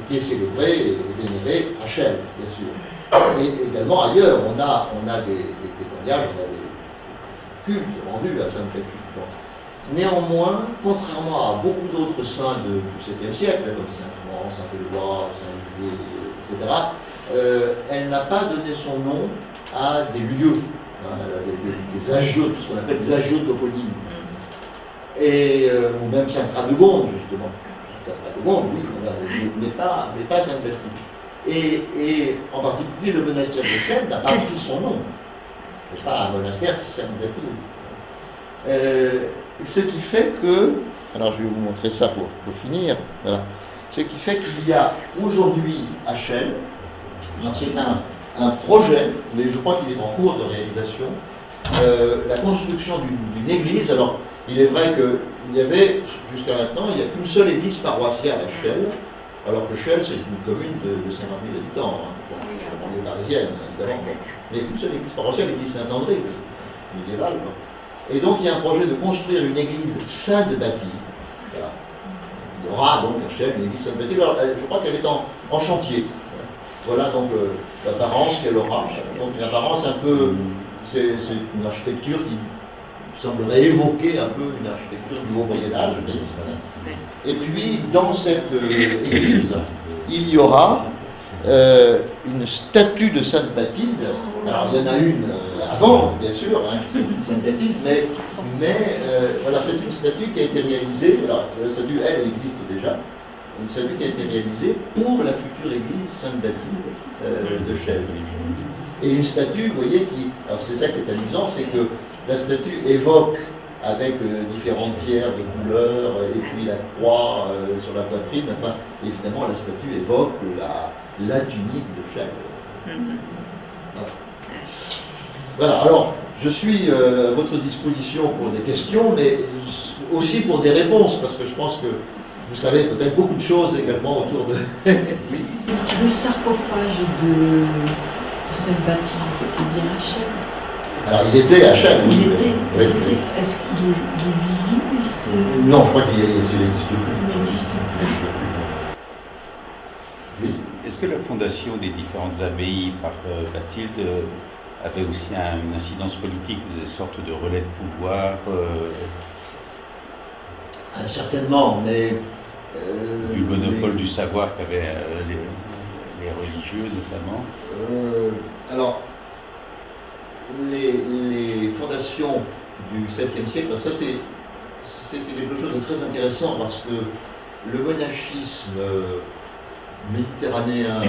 été célébrée et vénérée à Chelles, bien sûr. Et également ailleurs, on a des témoignages, on a des cultes rendus à Sainte Bathilde. Bon. Néanmoins, contrairement à beaucoup d'autres saints du XVIIe siècle, comme Saint-Jean, Saint-Éloi, Saint-Louis, etc., elle n'a pas donné son nom à des lieux, des agios, ce qu'on appelle des agiotoponymes. Et, ou même Sainte-Radegonde, justement. Sainte-Radegonde, oui, mais pas Sainte-Bathilde. Et en particulier, le monastère de Chelles n'a pas pris son nom. Ce n'est pas un monastère Sainte-Bathilde. Ce qui fait que, alors je vais vous montrer ça pour finir, voilà. Ce qui fait qu'il y a aujourd'hui à Chelles, c'est un projet, mais je crois qu'il est en cours de réalisation, la construction d'une église. Alors, il est vrai qu'il y avait, jusqu'à maintenant, il n'y a qu'une seule église paroissiale à Chelles, alors que Chelles, c'est une commune de 50 000 habitants, bon, la banlieue parisienne, évidemment, mais une seule église paroissiale, l'église Saint-André, médiévale. Et donc, il y a un projet de construire une église Sainte-Bathilde. Voilà. Il y aura donc à Chelles une église Sainte-Bathilde. Alors, je crois qu'elle est en chantier. Voilà donc l'apparence qu'elle aura. Donc, une apparence un peu. C'est une architecture qui semblerait évoquer un peu une architecture du Haut Moyen-Âge. Et puis, dans cette église, il y aura une statue de Sainte Bathilde. Alors, il y en a une avant, bien sûr, hein, Sainte Bathilde, mais voilà, c'est une statue qui a été réalisée. Alors, la statue, elle existe déjà. Une statue qui a été réalisée pour la future église Sainte-Bathilde de Chelles. Et une statue, vous voyez, alors c'est ça qui est amusant, c'est que la statue évoque avec différentes pierres de couleur, et puis la croix sur la poitrine, enfin, évidemment, la statue évoque la tunique de Chelles. Voilà, alors, je suis à votre disposition pour des questions, mais aussi pour des réponses, parce que je pense que vous savez peut-être beaucoup de choses également autour de... Le sarcophage de Sainte-Bathilde était bien à Chelles. Alors, il était à Chelles. Il oui. était. Oui. Est-ce qu'il est visible Non, je crois qu'il n'existe plus. Il n'existe plus. Est-ce que la fondation des différentes abbayes par Bathilde avait aussi une incidence politique, des sortes de relais de pouvoir Certainement, mais... du monopole du savoir qu'avaient les religieux notamment alors, les fondations du 7e siècle, ça c'est quelque chose de très intéressant parce que le monachisme méditerranéen,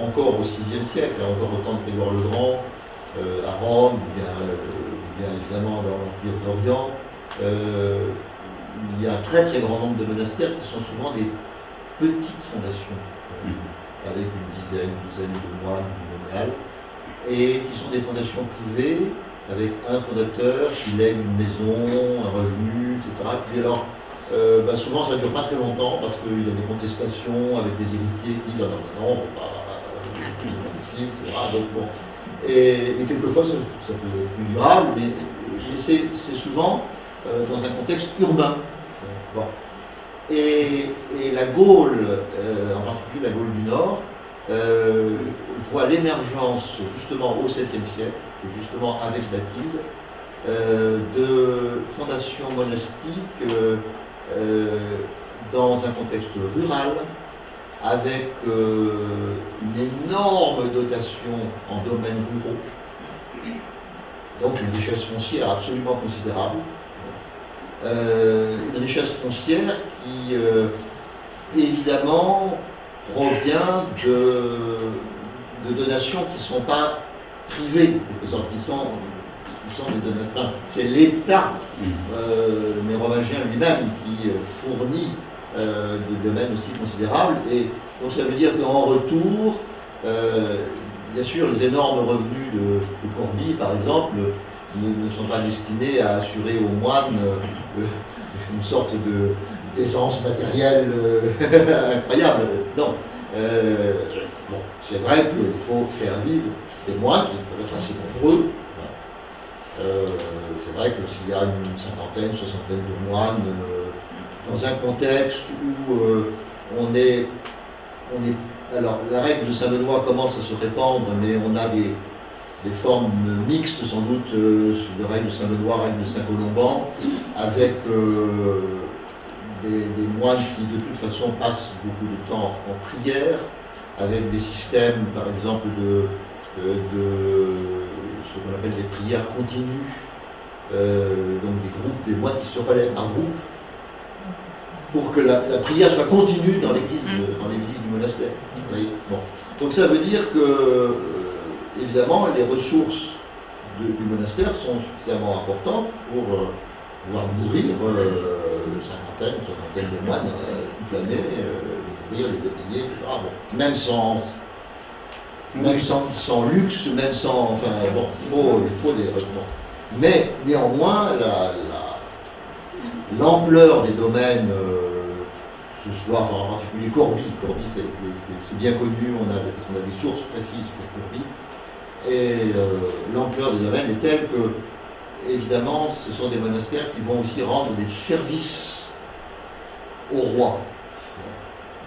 encore au 6e siècle, encore au temps de Grégoire le Grand, à Rome, bien évidemment dans l'Empire d'Orient, il y a un très très grand nombre de monastères qui sont souvent des petites fondations, avec une dizaine, douzaine de moines du nominal, et qui sont des fondations privées, avec un fondateur qui lègue une maison, un revenu, etc. Puis alors, souvent ça ne dure pas très longtemps parce qu'il y a des contestations avec des héritiers qui disent non, on ne peut pas, ici, etc. Donc bon. Et quelquefois ça peut être plus durable, mais c'est souvent dans un contexte urbain. Bon. Et la Gaule, en particulier la Gaule du Nord, voit l'émergence justement au 7e siècle, justement avec Bathilde, de fondations monastiques dans un contexte rural, avec une énorme dotation en domaines ruraux, donc une richesse foncière absolument considérable. Une richesse foncière qui, évidemment, provient de donations qui ne sont pas privées, qui sont des donations. C'est l'État mérovingien lui-même qui fournit des domaines aussi considérables. Et donc ça veut dire qu'en retour, bien sûr, les énormes revenus de Corbie, par exemple, ne sont pas destinés à assurer aux moines une sorte d'aisance matérielle incroyable. Non. Bon, c'est vrai qu'il faut faire vivre des moines qui peuvent être assez nombreux. C'est vrai que s'il y a une cinquantaine, soixantaine de moines, dans un contexte où on est... Alors, la règle de Saint-Benoît commence à se répandre, mais on a des formes mixtes, sans doute, de règle de Saint-Benoît, règle de Saint-Colomban, avec des moines qui, de toute façon, passent beaucoup de temps en prière, avec des systèmes, par exemple, de ce qu'on appelle des prières continues, donc des groupes, des moines qui se relèvent par groupe, pour que la prière soit continue dans l'église du monastère. Bon. Donc ça veut dire que, évidemment, les ressources du monastère sont suffisamment importantes pour pouvoir nourrir une cinquantaine, une soixantaine de moines toute l'année, les nourrir, les habiller, etc. Bon. Même sans luxe, même sans... Enfin, bon, il faut des revenants. Mais, néanmoins, l'ampleur des domaines, ce soit, enfin, en particulier Corbie c'est bien connu, on a des sources précises pour Corbie, et l'ampleur des domaines est telle que, évidemment, ce sont des monastères qui vont aussi rendre des services au roi.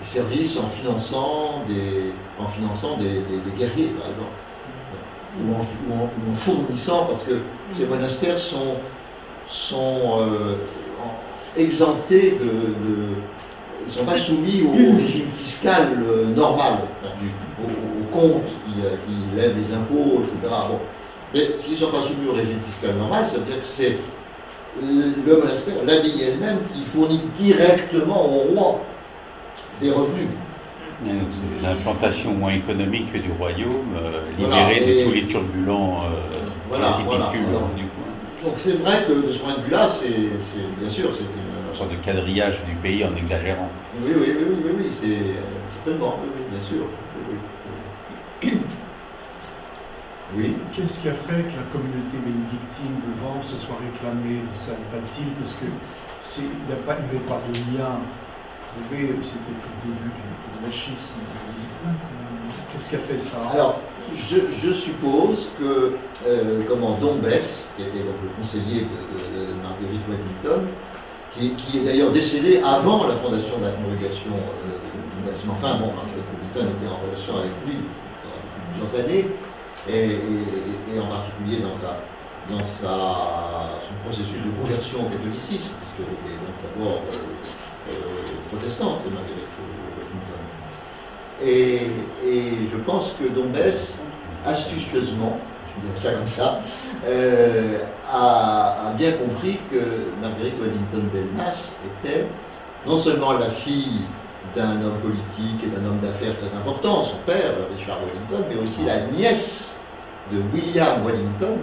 Des services en finançant des guerriers, par exemple, ou en fournissant, parce que ces monastères sont exemptés ils ne sont pas soumis au régime fiscal normal, au compte qui lève les impôts, etc. Bon. Mais s'ils ne sont pas soumis au régime fiscal normal, ça veut dire que c'est le monastère, l'abbaye elle-même, qui fournit directement au roi des revenus. C'est une implantation moins économique que du royaume, libérée de tous les turbulents récipicules du coin. Donc c'est vrai que de ce point de vue-là, c'est bien sûr, c'est une sorte de quadrillage du pays en exagérant. Oui, c'est certainement, oui, bien sûr. Oui. Oui. Qu'est-ce qui a fait que la communauté bénédictine de Vanves se soit réclamée de Sainte-Bathilde? Parce que il n'y avait pas de lien prouvé, c'était tout le début du monachisme bénédictin. Qu'est-ce qui a fait ça? Alors, je suppose que Dombès, qui était donc le conseiller de Marguerite Waddington, qui est d'ailleurs décédé avant la fondation de la congrégation de Dombès, mais enfin, Marguerite Waddington était en relation avec lui pendant plusieurs années, et en particulier dans son processus de conversion au catholicisme, puisqu'elle était donc d'abord protestante, Marguerite Waddington. Et je pense que Dombès, astucieusement, je dirais ça comme ça, a bien compris que Marguerite Waddington Delmas était non seulement la fille d'un homme politique et d'un homme d'affaires très important, son père, Richard Wellington, mais aussi la nièce de William Wellington,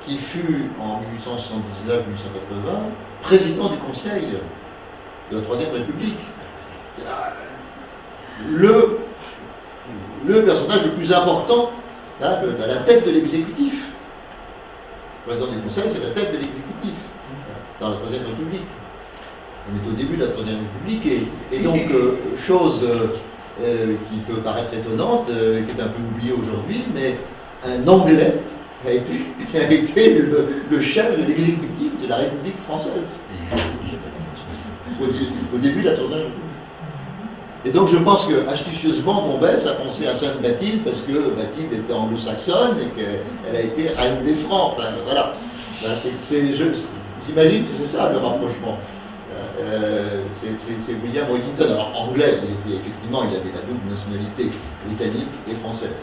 qui fut en 1879-1880 président du Conseil de la Troisième République. Le personnage le plus important, là, la tête de l'exécutif. Le président du Conseil, c'est la tête de l'exécutif dans la Troisième République. On est au début de la Troisième République, et donc, chose qui peut paraître étonnante, qui est un peu oubliée aujourd'hui, mais un Anglais a été le chef de l'exécutif de la République française au début de la Troisième République. Et donc je pense que astucieusement Dombès a pensé à Sainte Bathilde parce que Bathilde était anglo-saxonne et qu'elle a été reine des Francs. Enfin, voilà. J'imagine que c'est ça le rapprochement. C'est William Wellington, alors anglais, effectivement il avait la double nationalité britannique et française.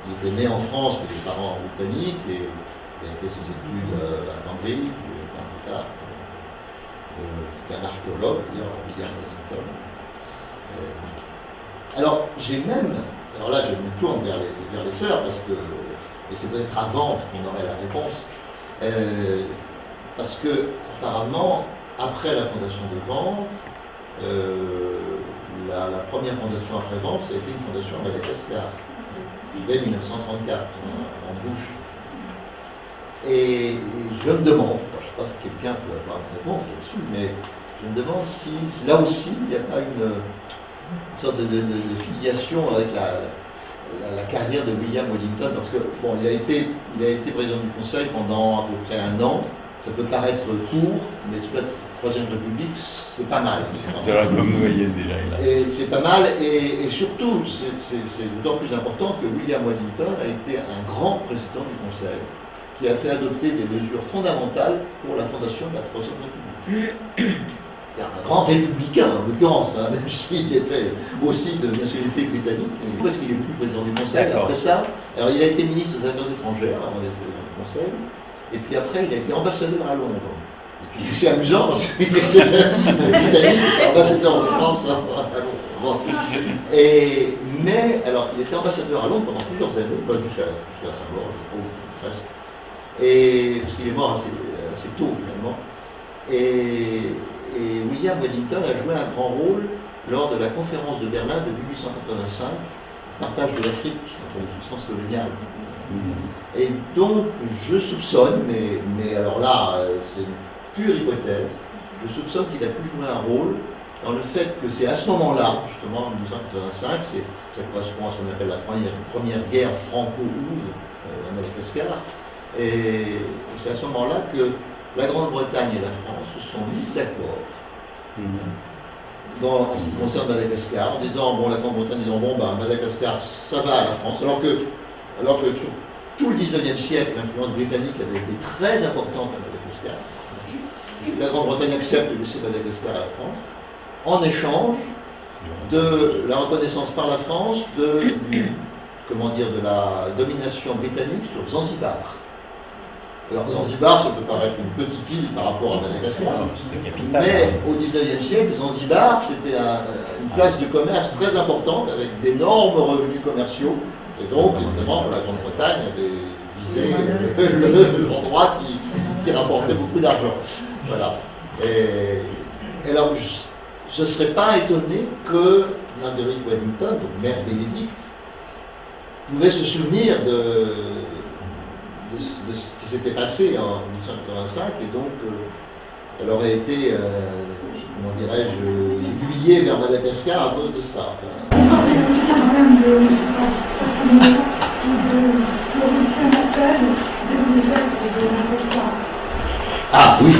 Il était né en France, mais des parents britanniques, et il a fait ses études à Cambridge, plus tard. C'était un archéologue, William Wellington. Alors j'ai même, alors là je me tourne vers les sœurs, parce que, et c'est peut-être avant qu'on aurait la réponse, parce que apparemment, après la fondation de Vanves, la première fondation après Vanves, ça a été une fondation à Madagascar, dès 1934, en bouche. Et je me demande, je ne sais pas si quelqu'un peut avoir une réponse là-dessus, mais je me demande si là aussi il n'y a pas une sorte de filiation avec la carrière de William Wellington, parce que bon, il a été président du Conseil pendant à peu près 1 an. Ça peut paraître court, mais sous la Troisième République, c'est pas mal. C'est la bonne moyenne déjà. Et c'est pas mal, et surtout, c'est d'autant plus important que William Wellington a été un grand président du Conseil, qui a fait adopter des mesures fondamentales pour la fondation de la Troisième République. Un grand républicain, en l'occurrence, hein, même s'il était aussi de nationalité britannique. Pourquoi est-ce qu'il n'est plus président du Conseil après ça? Alors, il a été ministre des Affaires étrangères avant d'être président du Conseil, et puis après, il a été ambassadeur à Londres. C'est amusant parce qu'il était britannique, ambassadeur de France à Londres. Mais, alors, il était ambassadeur à Londres pendant plusieurs années, jusqu'à sa mort, je trouve, presque. Et, parce qu'il est mort assez tôt, finalement. Et William Wellington a joué un grand rôle lors de la conférence de Berlin de 1885, partage de l'Afrique entre les puissances coloniales. Et donc, je soupçonne, mais alors là, c'est une pure hypothèse, je soupçonne qu'il a pu jouer un rôle dans le fait que c'est à ce moment-là, justement en 1885, ça correspond à ce qu'on appelle la première guerre franco-houve à Madagascar, et c'est à ce moment-là que la Grande-Bretagne et la France se sont mises d'accord en ce qui concerne Madagascar, en disant, bon, la Grande-Bretagne disant, bon, Madagascar, ça va à la France, alors que sur tout le 19e siècle, l'influence britannique avait été très importante à Madagascar. La Grande-Bretagne accepte de laisser Madagascar à la France, en échange de la reconnaissance par la France de la domination britannique sur Zanzibar. Alors Zanzibar, ça peut paraître une petite île par rapport à Madagascar, mais au XIXe siècle, Zanzibar, c'était une place de commerce très importante avec d'énormes revenus commerciaux, et donc évidemment la Grande-Bretagne avait visé l'endroit qui rapportait beaucoup d'argent. Voilà. Et alors, je ne serais pas étonné que Marguerite Waddington, donc mère Bénédicte, pouvait se souvenir de ce qui s'était passé en 1885, et donc elle aurait été, comment dirais-je, aiguillée vers Madagascar à cause de ça. Ah oui.